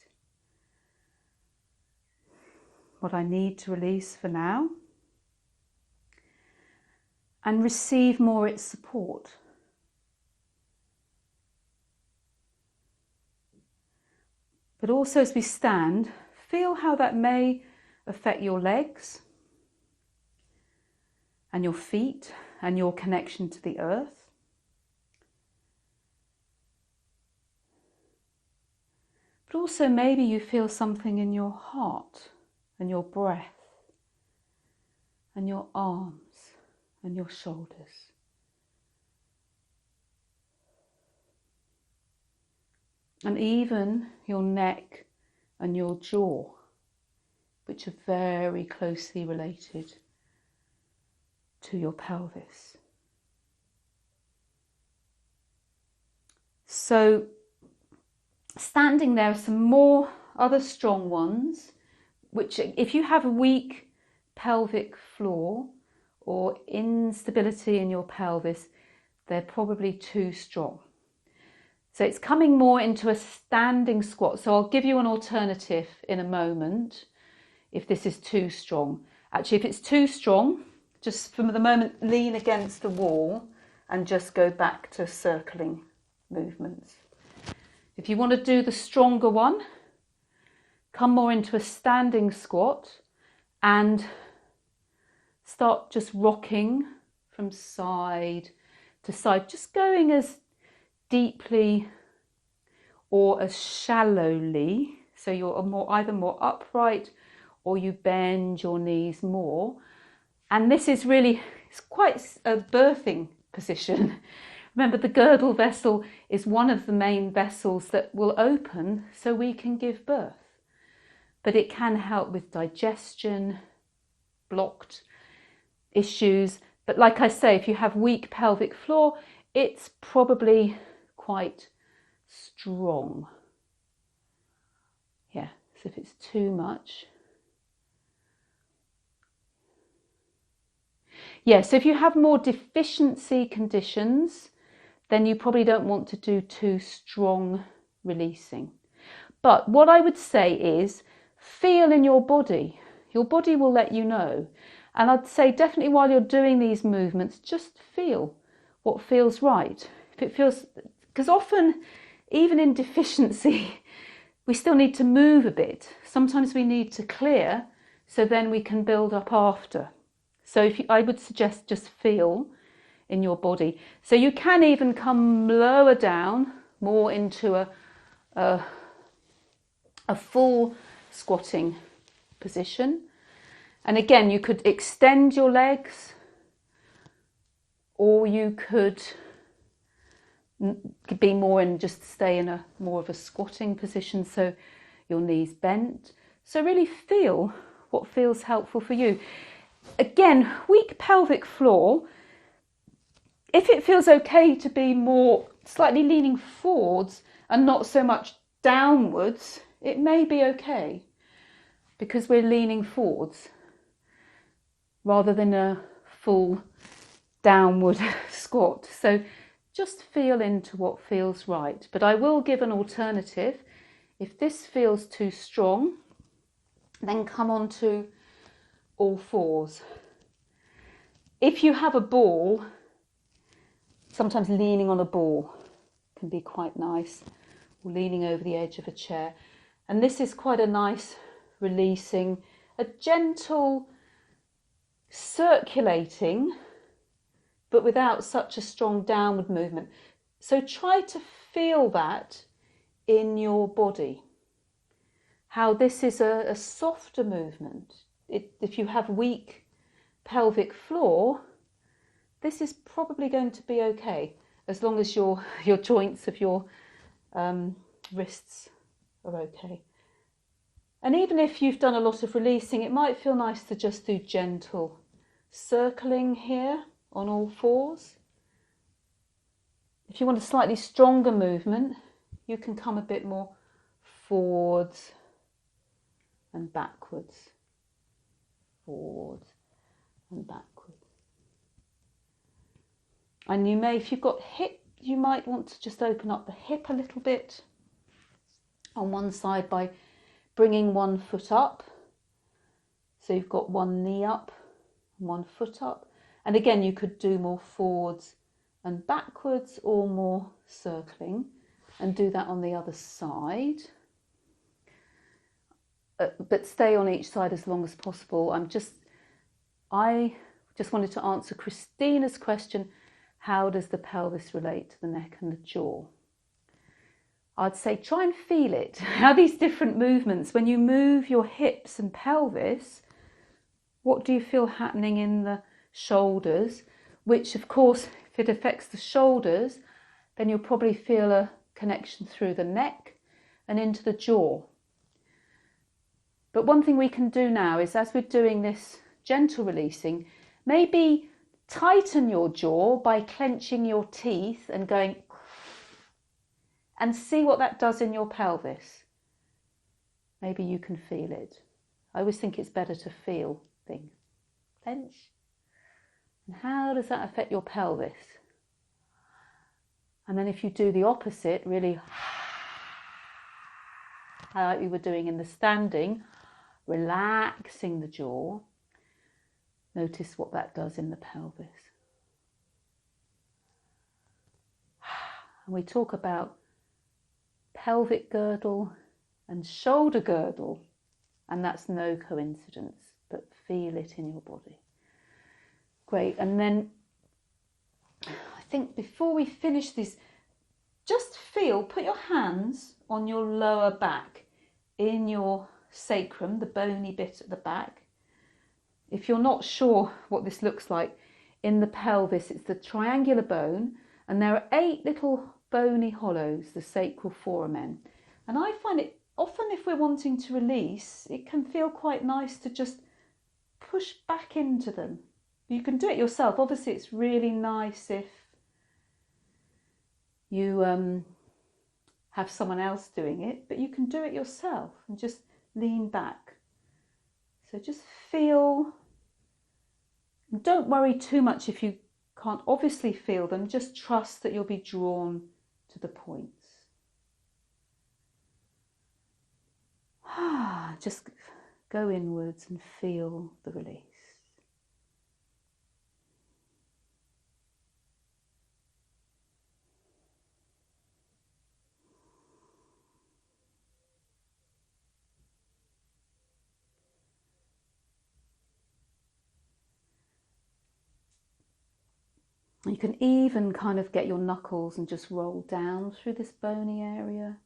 what I need to release for now? And receive more its support. But also as we stand, feel how that may affect your legs and your feet and your connection to the earth. But also maybe you feel something in your heart and your breath and your arms and your shoulders. And even your neck and your jaw, which are very closely related to your pelvis. So standing there are some more other strong ones, which if you have a weak pelvic floor or instability in your pelvis, they're probably too strong. So it's coming more into a standing squat. So I'll give you an alternative in a moment if this is too strong. Actually, if it's too strong, just from the moment lean against the wall and just go back to circling movements. If you want to do the stronger one, come more into a standing squat and start just rocking from side to side, just going as deeply or as shallowly, so you're either more upright or you bend your knees more. And this is really, it's quite a birthing position. Remember, the girdle vessel is one of the main vessels that will open so we can give birth. But it can help with digestion, blocked issues. But like I say, if you have weak pelvic floor, it's probably quite strong. Yeah, so if it's too much. Yeah, so if you have more deficiency conditions, then you probably don't want to do too strong releasing. But what I would say is feel in your body. Your body will let you know. And I'd say definitely while you're doing these movements, just feel what feels right. If it feels, because often, even in deficiency, we still need to move a bit. Sometimes we need to clear, so then we can build up after. So I would suggest just feel in your body. So you can even come lower down, more into a full squatting position. And again, you could extend your legs, or you could be more and just stay in a more of a squatting position, so your knees bent. So really feel what feels helpful for you. Again, weak pelvic floor, if it feels okay to be more slightly leaning forwards and not so much downwards, it may be okay because we're leaning forwards rather than a full downward squat. So just feel into what feels right. But I will give an alternative. If this feels too strong, then come on to all fours. If you have a ball, sometimes leaning on a ball can be quite nice, or leaning over the edge of a chair. And this is quite a nice releasing, a gentle circulating, but without such a strong downward movement. So try to feel that in your body, how this is a softer movement. If you have weak pelvic floor, this is probably going to be okay, as long as your joints of your wrists are okay. And even if you've done a lot of releasing, it might feel nice to just do gentle circling here on all fours. If you want a slightly stronger movement, you can come a bit more forwards and backwards, forwards and backwards. And you may, if you've got hip, you might want to just open up the hip a little bit on one side by bringing one foot up. So you've got one knee up, one foot up. And again, you could do more forwards and backwards or more circling, and do that on the other side. But stay on each side as long as possible. I just wanted to answer Christina's question, how does the pelvis relate to the neck and the jaw? I'd say try and feel it. How these different movements, when you move your hips and pelvis, what do you feel happening in the shoulders? Which, of course, if it affects the shoulders, then you'll probably feel a connection through the neck and into the jaw. But one thing we can do now is, as we're doing this gentle releasing, maybe tighten your jaw by clenching your teeth and going, and see what that does in your pelvis. Maybe you can feel it. I always think it's better to feel things. Clench. And how does that affect your pelvis? And then if you do the opposite, really, like we were doing in the standing, relaxing the jaw, notice what that does in the pelvis. And we talk about pelvic girdle and shoulder girdle, and that's no coincidence, but feel it in your body. Great. And then I think before we finish this, just feel, put your hands on your lower back, in your sacrum, the bony bit at the back. If you're not sure what this looks like, in the pelvis, it's the triangular bone, and there are 8 little bony hollows, the sacral foramen. And I find it often, if we're wanting to release, it can feel quite nice to just push back into them. You can do it yourself. Obviously, it's really nice if you have someone else doing it, but you can do it yourself and just lean back. So just feel, don't worry too much if you can't obviously feel them, just trust that you'll be drawn to the points. Just go inwards and feel the release. You can even kind of get your knuckles and just roll down through this bony area.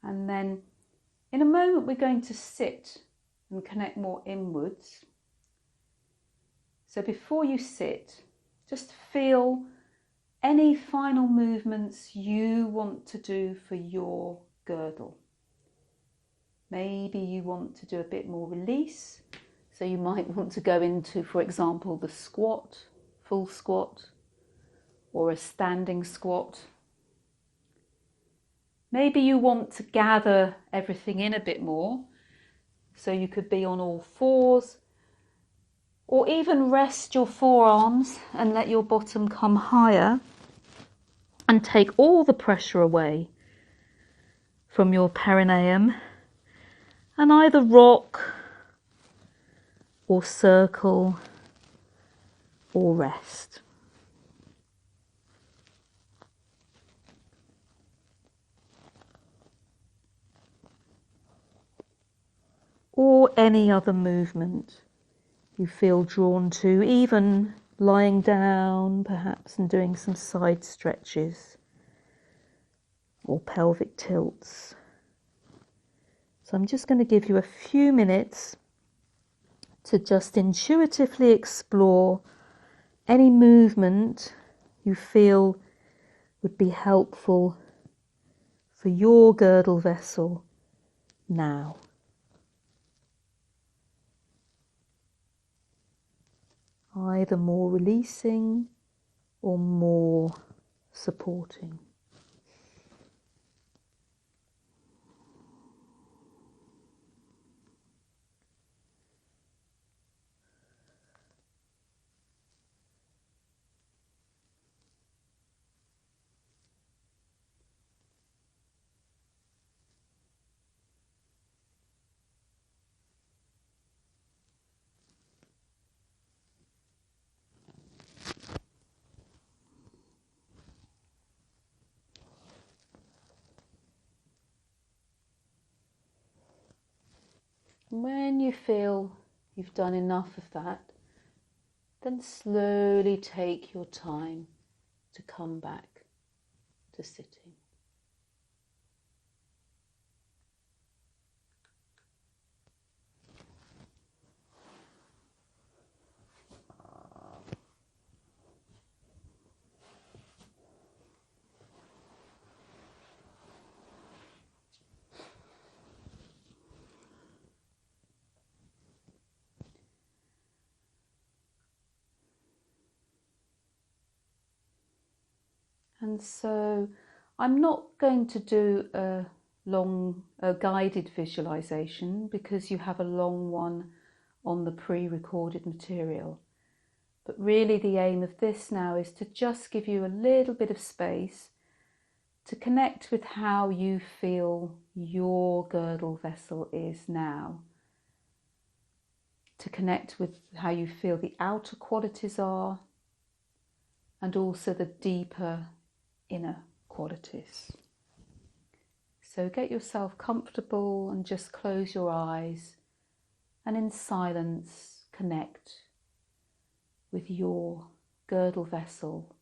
And then in a moment we're going to sit and connect more inwards. So before you sit, just feel any final movements you want to do for your girdle. Maybe you want to do a bit more release, so you might want to go into, for example, the squat, full squat, or a standing squat. Maybe you want to gather everything in a bit more, so you could be on all fours, or even rest your forearms and let your bottom come higher and take all the pressure away from your perineum, and either rock or circle or rest. Or any other movement you feel drawn to, even lying down perhaps and doing some side stretches or pelvic tilts. So I'm just going to give you a few minutes to just intuitively explore any movement you feel would be helpful for your girdle vessel now. Either more releasing or more supporting. When you feel you've done enough of that, then slowly take your time to come back to sitting. And so I'm not going to do a guided visualization because you have a long one on the pre-recorded material. But really the aim of this now is to just give you a little bit of space to connect with how you feel your girdle vessel is now. To connect with how you feel the outer qualities are, and also the deeper inner qualities. So get yourself comfortable and just close your eyes and in silence connect with your girdle vessel.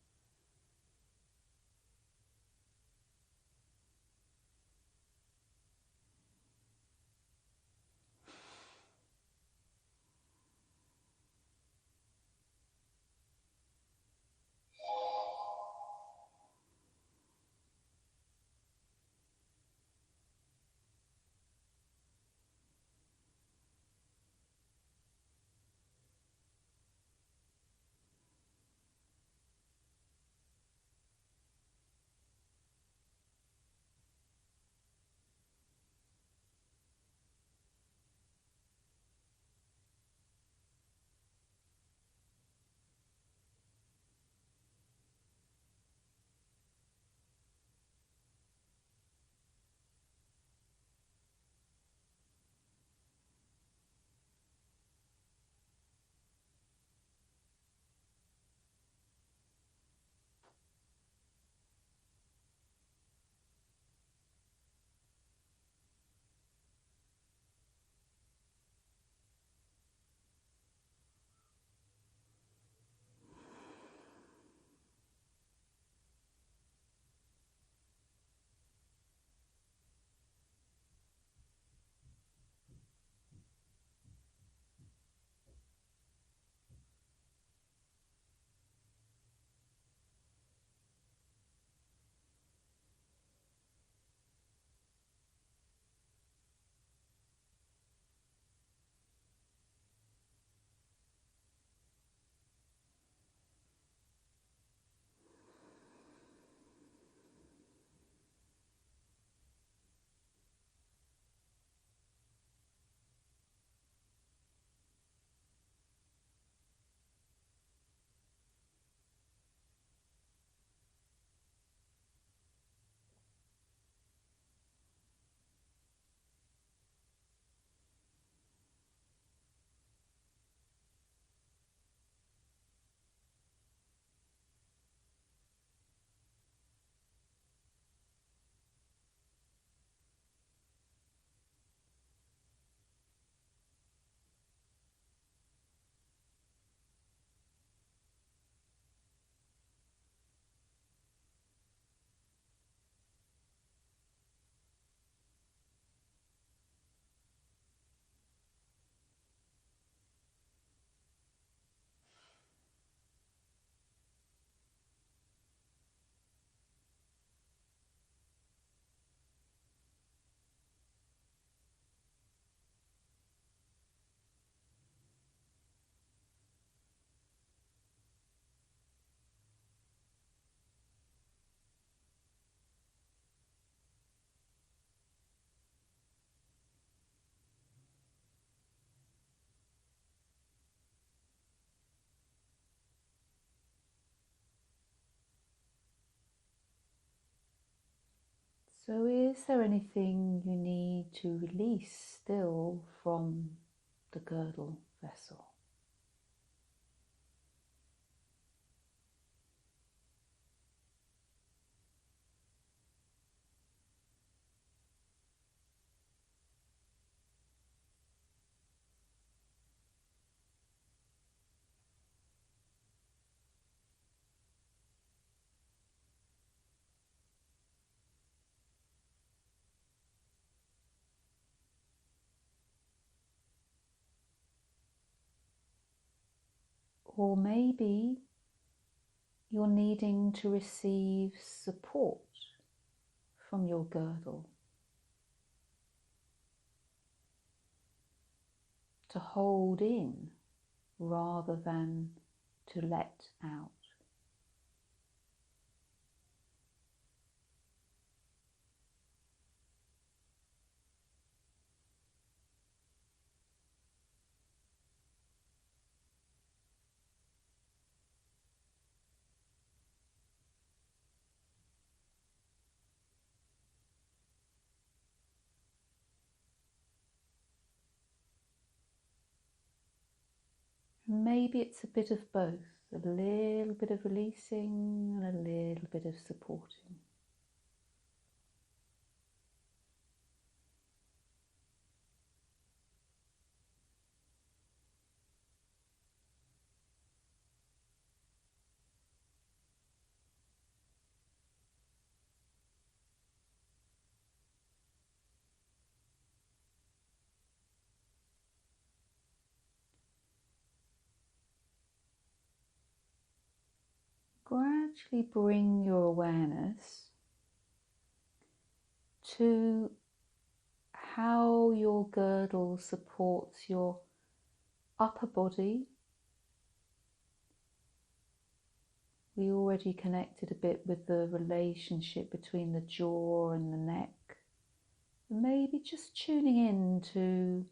So is there anything you need to release still from the girdle vessel? Or maybe you're needing to receive support from your girdle, to hold in rather than to let out. Maybe it's a bit of both, a little bit of releasing and a little bit of supporting. Gradually bring your awareness to how your girdle supports your upper body. We already connected a bit with the relationship between the jaw and the neck. Maybe just tuning in to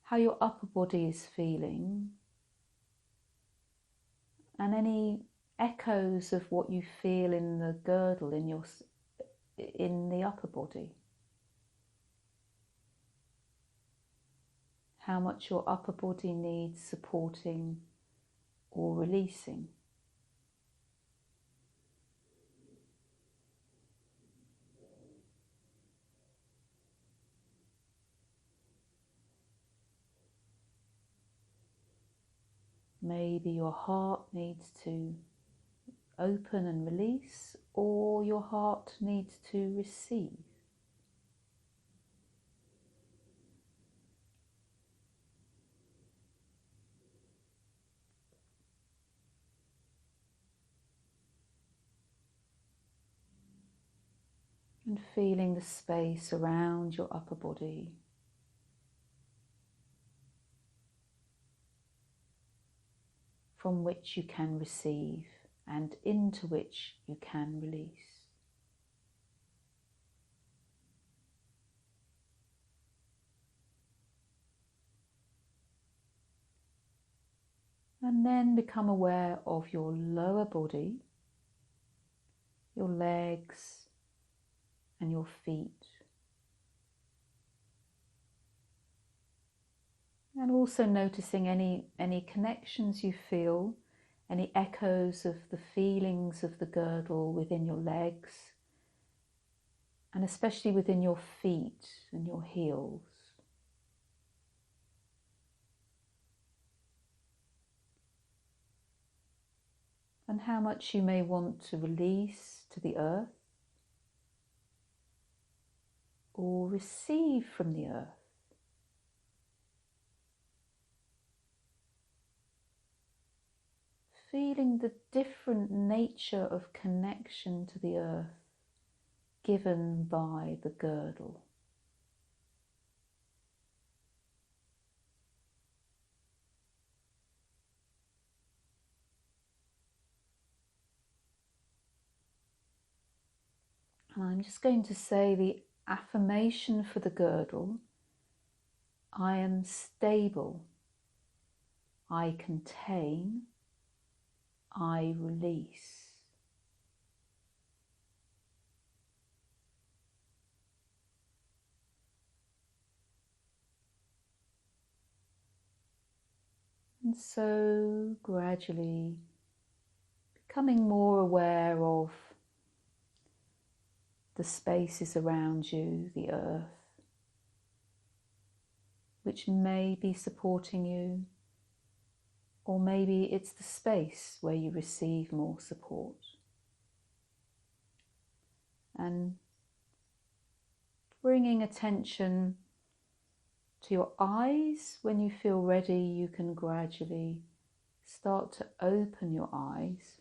how your upper body is feeling and any echoes of what you feel in the girdle in the upper body. How much your upper body needs supporting or releasing. Maybe your heart needs to open and release, or your heart needs to receive. And feeling the space around your upper body. From which you can receive and into which you can release. And then become aware of your lower body, your legs and your feet. And also noticing any connections you feel, any echoes of the feelings of the girdle within your legs, and especially within your feet and your heels. And how much you may want to release to the earth or receive from the earth. Feeling the different nature of connection to the earth given by the girdle. And I'm just going to say the affirmation for the girdle. I am stable. I contain. I release. And so gradually becoming more aware of the spaces around you, the earth, which may be supporting you, or maybe it's the space where you receive more support. And bringing attention to your eyes. When you feel ready, you can gradually start to open your eyes.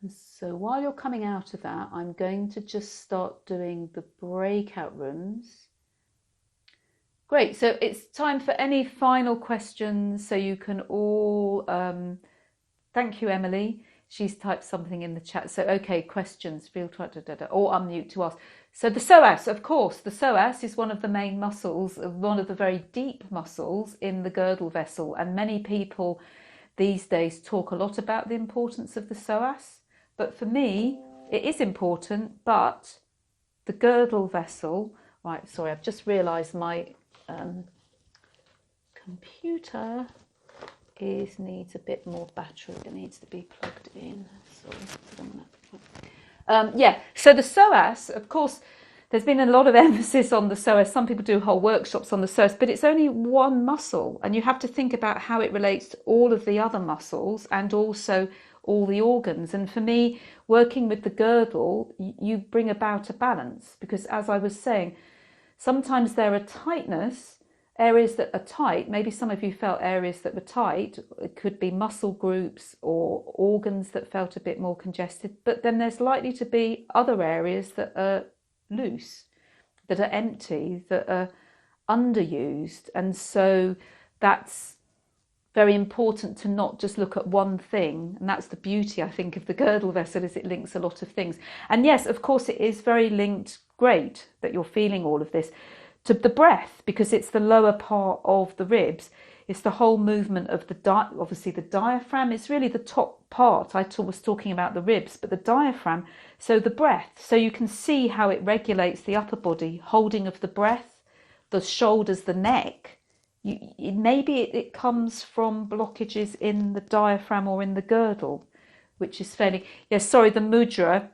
And so while you're coming out of that, I'm going to just start doing the breakout rooms. Great, so it's time for any final questions, so you can all, thank you, Emily. She's typed something in the chat. So, okay, questions, feel free to, or unmute to ask. So the psoas, of course, the psoas is one of the main muscles, one of the very deep muscles in the girdle vessel. And many people these days talk a lot about the importance of the psoas. But for me, it is important, but the girdle vessel, right, sorry, I've just realised my computer needs a bit more battery. It needs to be plugged in. Sorry. So the psoas, of course, there's been a lot of emphasis on the psoas. Some people do whole workshops on the psoas, but it's only one muscle, and you have to think about how it relates to all of the other muscles and also all the organs. And for me, working with the girdle, you bring about a balance, because as I was saying, sometimes there are tightness, areas that are tight. Maybe some of you felt areas that were tight. It could be muscle groups or organs that felt a bit more congested. But then there's likely to be other areas that are loose, that are empty, that are underused. And so that's very important to not just look at one thing. And that's the beauty, I think, of the girdle vessel, is it links a lot of things. And yes, of course, it is very linked. Great that you're feeling all of this to the breath, because it's the lower part of the ribs. It's the whole movement of obviously the diaphragm. It's really the top part. I was talking about the ribs, but the diaphragm. So the breath. So you can see how it regulates the upper body, holding of the breath, the shoulders, the neck. Maybe it comes from blockages in the diaphragm or in the girdle, which is fairly. Yes, sorry, the mudra.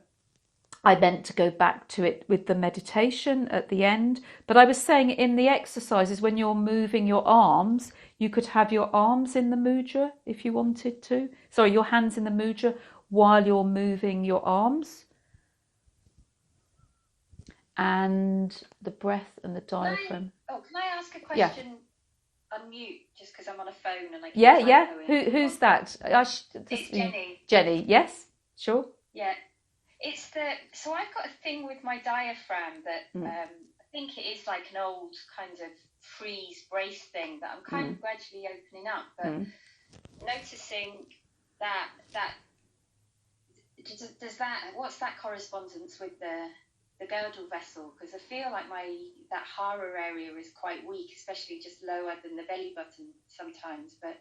I meant to go back to it with the meditation at the end. But I was saying in the exercises, when you're moving your arms, you could have your arms in the mudra if you wanted to. Sorry, your hands in the mudra while you're moving your arms. And the breath and the diaphragm. Can I ask a question? Unmute, just because I'm on a phone and I can who's that? It's Jenny. Jenny, yes, sure. Yeah. So I've got a thing with my diaphragm that I think it is like an old kind of freeze brace thing that I'm kind of gradually opening up, but noticing that what's that correspondence with the girdle vessel? Because I feel like that hara area is quite weak, especially just lower than the belly button sometimes, but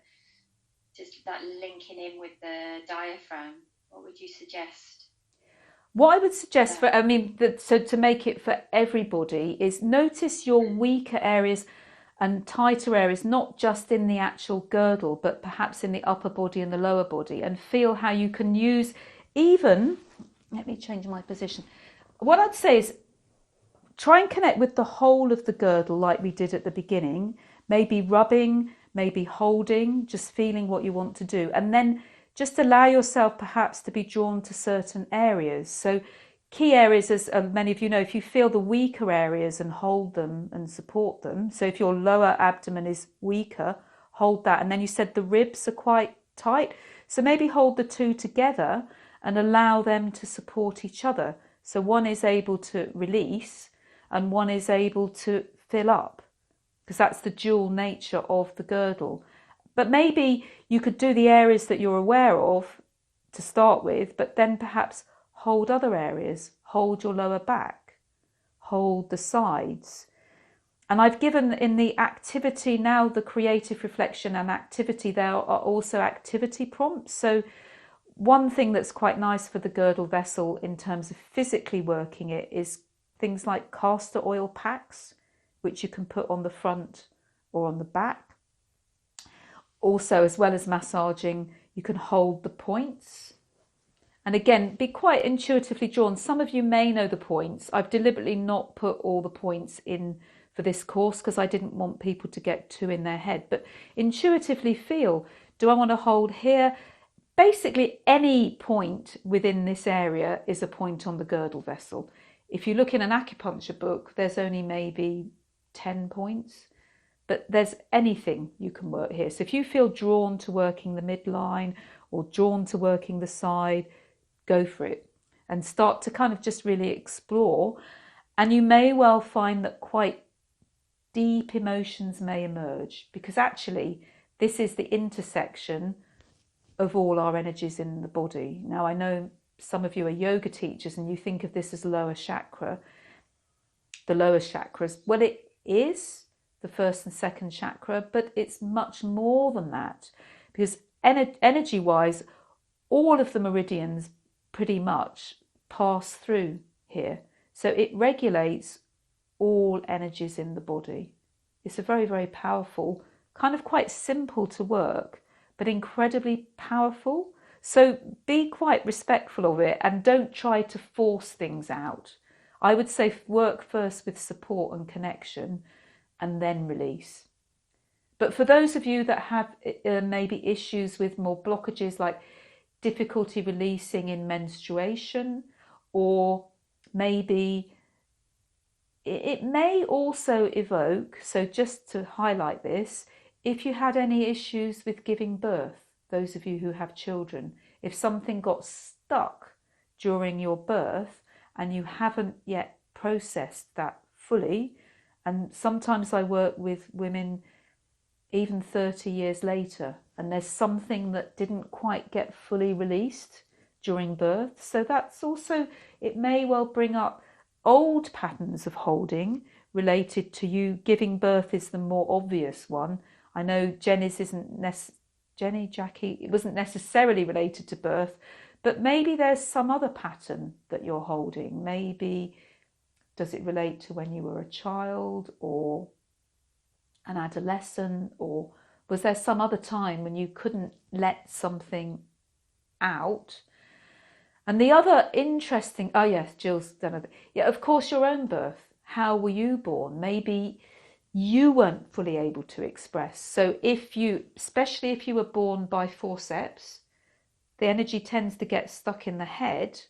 just that linking in with the diaphragm, what would you suggest? What I would suggest so to make it for everybody is notice your weaker areas and tighter areas, not just in the actual girdle, but perhaps in the upper body and the lower body, and feel how you can use let me change my position. What I'd say is try and connect with the whole of the girdle like we did at the beginning, maybe rubbing, maybe holding, just feeling what you want to do. And then just allow yourself perhaps to be drawn to certain areas. So key areas, as many of you know, if you feel the weaker areas and hold them and support them. So if your lower abdomen is weaker, hold that. And then you said the ribs are quite tight. So maybe hold the two together and allow them to support each other. So one is able to release and one is able to fill up, because that's the dual nature of the girdle. But maybe you could do the areas that you're aware of to start with, but then perhaps hold other areas. Hold your lower back, hold the sides. And I've given in the activity now, the creative reflection and activity, there are also activity prompts. So one thing that's quite nice for the girdle vessel in terms of physically working it is things like castor oil packs, which you can put on the front or on the back. Also, as well as massaging, you can hold the points. And again, be quite intuitively drawn. Some of you may know the points. I've deliberately not put all the points in for this course because I didn't want people to get too in their head. But intuitively feel, do I want to hold here? basically any point within this area is a point on the girdle vessel. If you look in an acupuncture book, there's only maybe 10 points, but there's anything you can work here. So if you feel drawn to working the midline or drawn to working the side, go for it and start to kind of just really explore. And you may well find that quite deep emotions may emerge, because actually this is the intersection of all our energies in the body. Now, I know some of you are yoga teachers and you think of this as lower chakra, the lower chakras. Well, it is the first and second chakra, but it's much more than that, because energy wise, all of the meridians pretty much pass through here. So it regulates all energies in the body. It's a very, very powerful, kind of quite simple to work, but incredibly powerful. So be quite respectful of it and don't try to force things out. I would say work first with support and connection and then release. But for those of you that have maybe issues with more blockages, like difficulty releasing in menstruation, or maybe it may also evoke, so just to highlight this, if you had any issues with giving birth, those of you who have children, if something got stuck during your birth and you haven't yet processed that fully, and sometimes I work with women even 30 years later, and there's something that didn't quite get fully released during birth. So that's also, it may well bring up old patterns of holding related to you. Giving birth is the more obvious one. I know Jenny's Jackie, it wasn't necessarily related to birth, but maybe there's some other pattern that you're holding. Maybe does it relate to when you were a child or an adolescent, or was there some other time when you couldn't let something out? And the other interesting, oh yes, Jill's done it. Yeah, of course, your own birth. How were you born? Maybe you weren't fully able to express. So if you, especially if you were born by forceps, the energy tends to get stuck in the head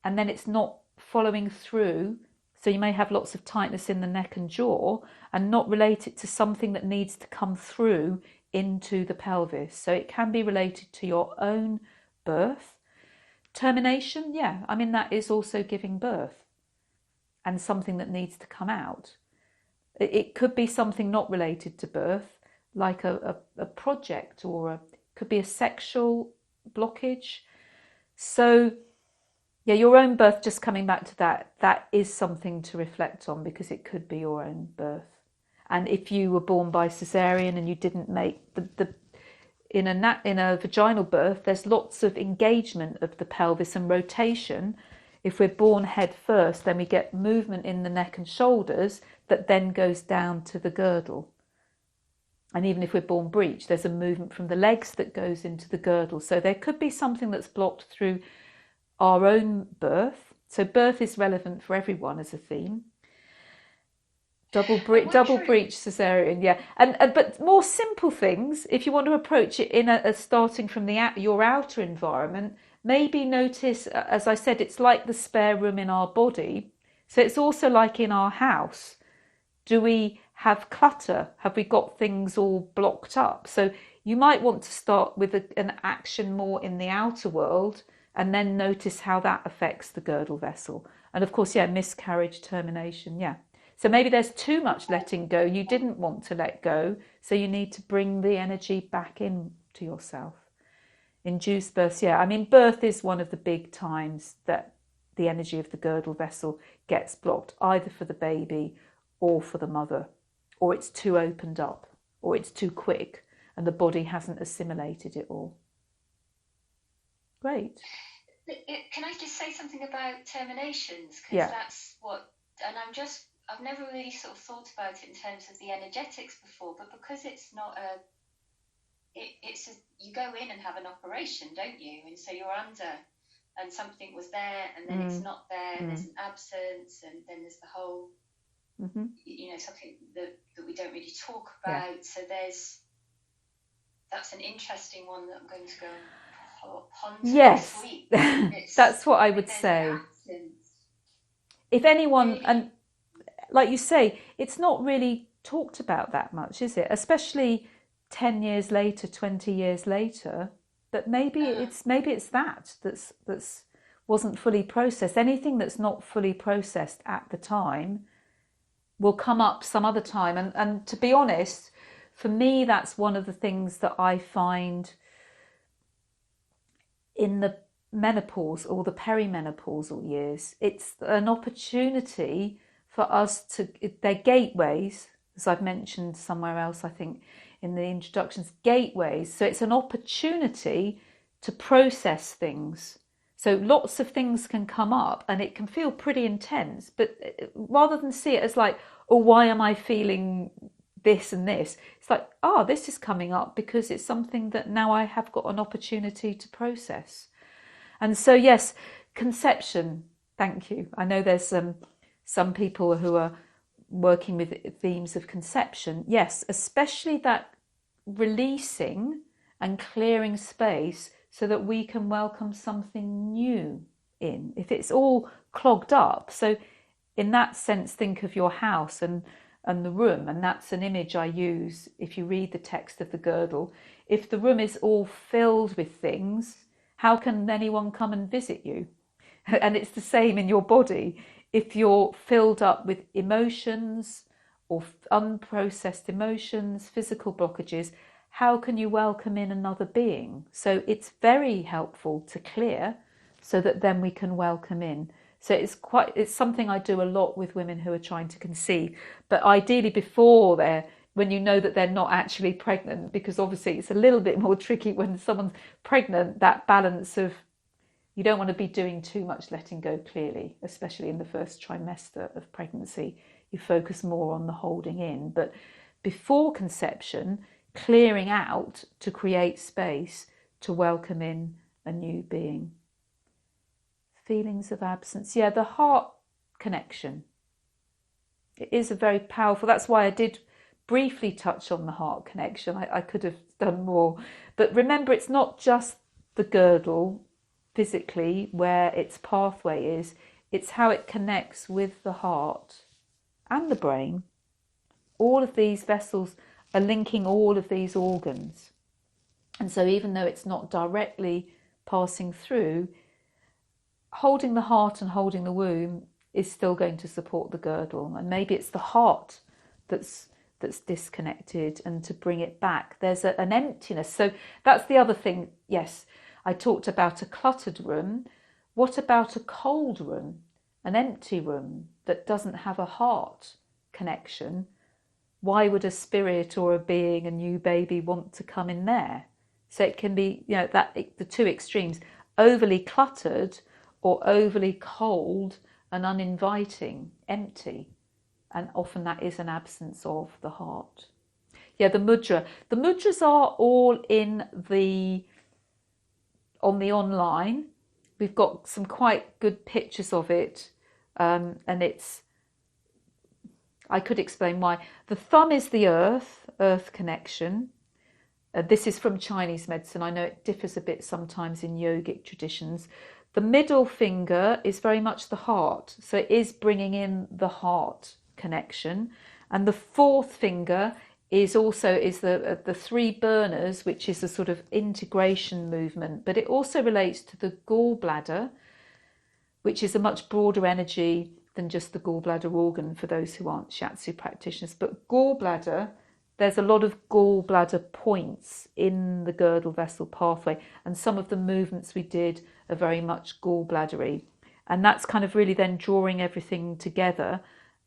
and then it's not following through. So you may have lots of tightness in the neck and jaw and not relate it to something that needs to come through into the pelvis. So it can be related to your own birth. Termination, yeah, I mean, that is also giving birth and something that needs to come out. It could be something not related to birth, like a project, or could be a sexual blockage. So yeah, your own birth, just coming back to that, that is something to reflect on, because it could be your own birth. And if you were born by cesarean and you didn't make in a vaginal birth, there's lots of engagement of the pelvis and rotation. If we're born head first, then we get movement in the neck and shoulders that then goes down to the girdle. And even if we're born breech, there's a movement from the legs that goes into the girdle. So there could be something that's blocked through our own birth. So birth is relevant for everyone as a theme. Double breech, cesarean, yeah. And but more simple things, if you want to approach it in a starting from your outer environment, maybe notice, as I said, it's like the spare room in our body. So it's also like in our house. Do we have clutter? Have we got things all blocked up? So you might want to start with an action more in the outer world and then notice how that affects the girdle vessel. And of course, yeah, miscarriage, termination, yeah. So maybe there's too much letting go. You didn't want to let go, so you need to bring the energy back in to yourself. Induced births, yeah. I mean, birth is one of the big times that the energy of the girdle vessel gets blocked, either for the baby or for the mother, or it's too opened up, or it's too quick, and the body hasn't assimilated it all. Great. Can I just say something about terminations? Because yeah. That's what, and I've never really sort of thought about it in terms of the energetics before, but because it's not you go in and have an operation, don't you? And so you're under, and something was there, and then it's not there, and there's an absence, and then there's the whole, something that we don't really talk about. Yeah. So that's an interesting one that I'm going to go and ponder this Yes, week. that's what I would There's an say. absence. If anyone, Really, and like you say, it's not really talked about that much, is it? Especially 10 years later, 20 years later, that maybe it's that's wasn't fully processed. Anything that's not fully processed at the time will come up some other time. And to be honest, for me, that's one of the things that I find in the menopause or the perimenopausal years. It's an opportunity for us to, they're gateways, as I've mentioned somewhere else, I think in the introductions, gateways. So it's an opportunity to process things. So lots of things can come up and it can feel pretty intense, but rather than see it as like, oh, why am I feeling this and this? It's like, oh, this is coming up because it's something that now I have got an opportunity to process. And so, yes, conception, thank you. I know there's some people who are working with themes of conception. Yes, especially that releasing and clearing space so that we can welcome something new in. If it's all clogged up, so in that sense, think of your house and the room, and that's an image I use if you read the text of the girdle. If the room is all filled with things, how can anyone come and visit you? And it's the same in your body. If you're filled up with emotions or unprocessed emotions, physical blockages, how can you welcome in another being? So it's very helpful to clear so that then we can welcome in. So it's something I do a lot with women who are trying to conceive, but ideally before when you know that they're not actually pregnant, because obviously it's a little bit more tricky when someone's pregnant, that balance of, you don't want to be doing too much letting go clearly, especially in the first trimester of pregnancy. You focus more on the holding in, but before conception, clearing out to create space to welcome in a new being. Feelings of absence. Yeah, the heart connection. It is a very powerful, that's why I did briefly touch on the heart connection. I could have done more. But remember, it's not just the girdle physically where its pathway is, it's how it connects with the heart and the brain. All of these vessels are linking all of these organs. And so even though it's not directly passing through, holding the heart and holding the womb is still going to support the girdle. And maybe it's the heart that's disconnected, and to bring it back, there's an emptiness. So that's the other thing. Yes, I talked about a cluttered room. What about a cold room, an empty room that doesn't have a heart connection? Why would a spirit or a being, a new baby, want to come in there? So it can be, that the two extremes, overly cluttered or overly cold and uninviting, empty. And often that is an absence of the heart. Yeah, the mudra. The mudras are all on the online. We've got some quite good pictures of it, and I could explain why. The thumb is the earth connection. This is from Chinese medicine. I know it differs a bit sometimes in yogic traditions. The middle finger is very much the heart, so it is bringing in the heart connection. And the fourth finger is the three burners, which is a sort of integration movement, but it also relates to the gallbladder, which is a much broader energy than just the gallbladder organ for those who aren't shiatsu practitioners. But gallbladder, there's a lot of gallbladder points in the girdle vessel pathway, and some of the movements we did are very much gallbladdery. And that's kind of really then drawing everything together,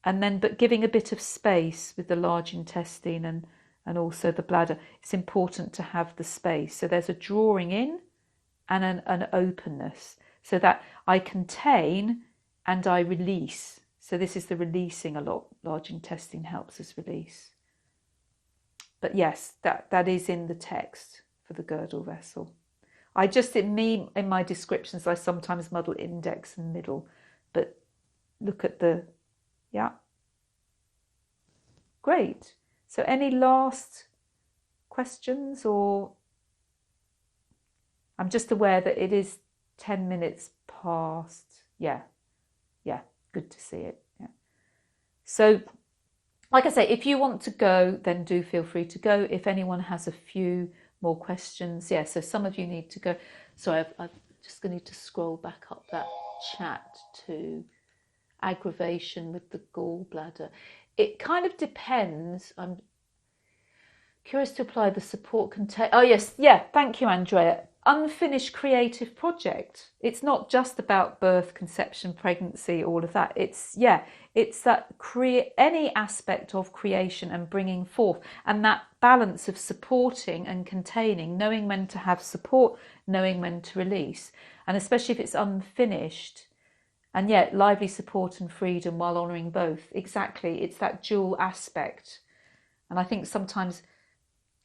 and then but giving a bit of space with the large intestine and also the bladder. It's important to have the space. So there's a drawing in and an openness, so that I contain and I release. So this is the releasing a lot. Large intestine helps us release. But yes, that is in the text for the girdle vessel. I just, in my descriptions, I sometimes muddle index and middle, but look at yeah. Great. So any last questions, or I'm just aware that it is 10 minutes past. Yeah, good to see it. Yeah. So, like I say, if you want to go, then do feel free to go. If anyone has a few more questions, yeah, so some of you need to go. Sorry, I've just going to need to scroll back up that chat to aggravation with the gallbladder. It kind of depends. I'm curious to apply the support contain. Oh yes, yeah. Thank you, Andrea. Unfinished creative project. It's not just about birth, conception, pregnancy, all of that. It's that create any aspect of creation and bringing forth, and that balance of supporting and containing, knowing when to have support, knowing when to release, and especially if it's unfinished. And yet, lively support and freedom while honouring both. Exactly, it's that dual aspect. And I think sometimes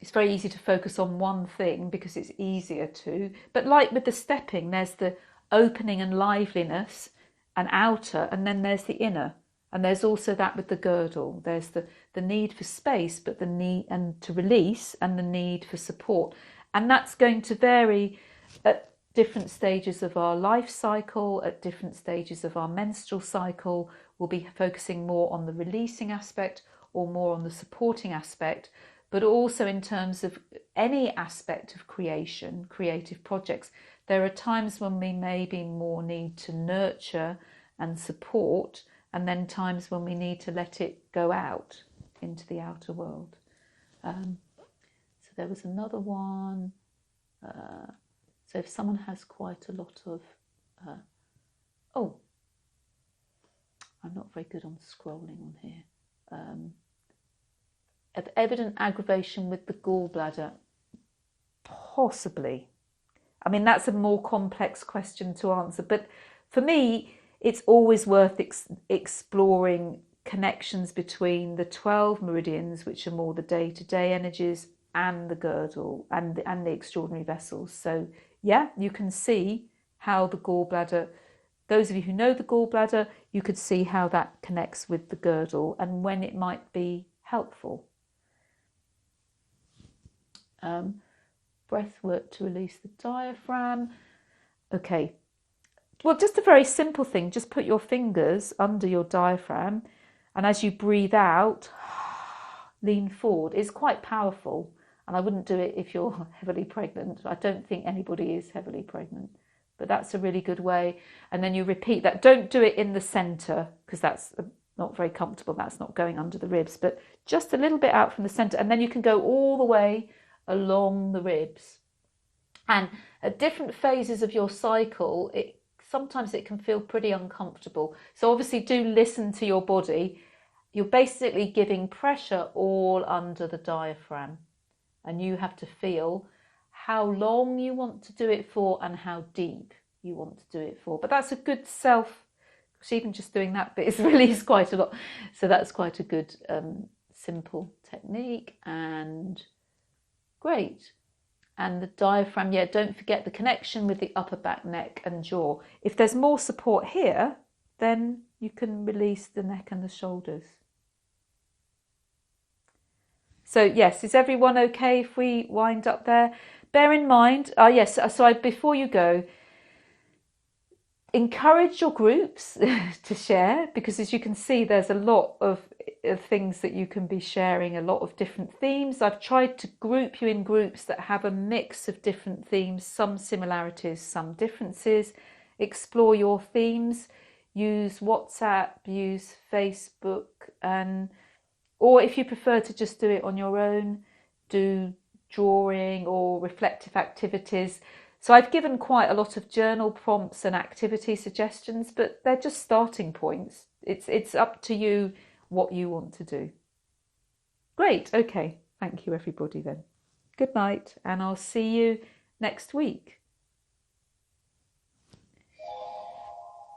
it's very easy to focus on one thing because it's easier to. But like with the stepping, there's the opening and liveliness and outer, and then there's the inner. And there's also that with the girdle. There's the need for space, but the need and to release, and the need for support. And that's going to vary at different stages of our life cycle, at different stages of our menstrual cycle. We'll be focusing more on the releasing aspect or more on the supporting aspect, but also in terms of any aspect of creation, creative projects. There are times when we maybe more need to nurture and support, and then times when we need to let it go out into the outer world. So there was another one. So if someone has quite a lot of, I'm not very good on scrolling on here. Evident aggravation with the gallbladder, possibly. I mean, that's a more complex question to answer, but for me, it's always worth exploring connections between the 12 meridians, which are more the day-to-day energies, and the girdle and the extraordinary vessels. So yeah, you can see how the gallbladder, those of you who know the gallbladder, you could see how that connects with the girdle and when it might be helpful. Breath work to release the diaphragm. Okay, well, just a very simple thing. Just put your fingers under your diaphragm, and as you breathe out, lean forward. It's quite powerful, and I wouldn't do it if you're heavily pregnant. I don't think anybody is heavily pregnant, but that's a really good way. And then you repeat that. Don't do it in the centre because that's not very comfortable. That's not going under the ribs, but just a little bit out from the centre, and then you can go all the way along the ribs. And at different phases of your cycle, sometimes it can feel pretty uncomfortable. So obviously do listen to your body. You're basically giving pressure all under the diaphragm, and you have to feel how long you want to do it for and how deep you want to do it for. But that's a good because even just doing that bit is released quite a lot. So that's quite a good simple technique, and great. And the diaphragm, yeah, don't forget the connection with the upper back, neck and jaw. If there's more support here, then you can release the neck and the shoulders. So yes, is everyone okay if we wind up there? Bear in mind, yes, so before you go, encourage your groups to share, because as you can see, there's a lot of things that you can be sharing, a lot of different themes. I've tried to group you in groups that have a mix of different themes, some similarities, some differences. Explore your themes, use WhatsApp, use Facebook, or if you prefer to just do it on your own, do drawing or reflective activities. So I've given quite a lot of journal prompts and activity suggestions, but they're just starting points. It's up to you what you want to do. Great, okay. Thank you everybody then. Good night, and I'll see you next week.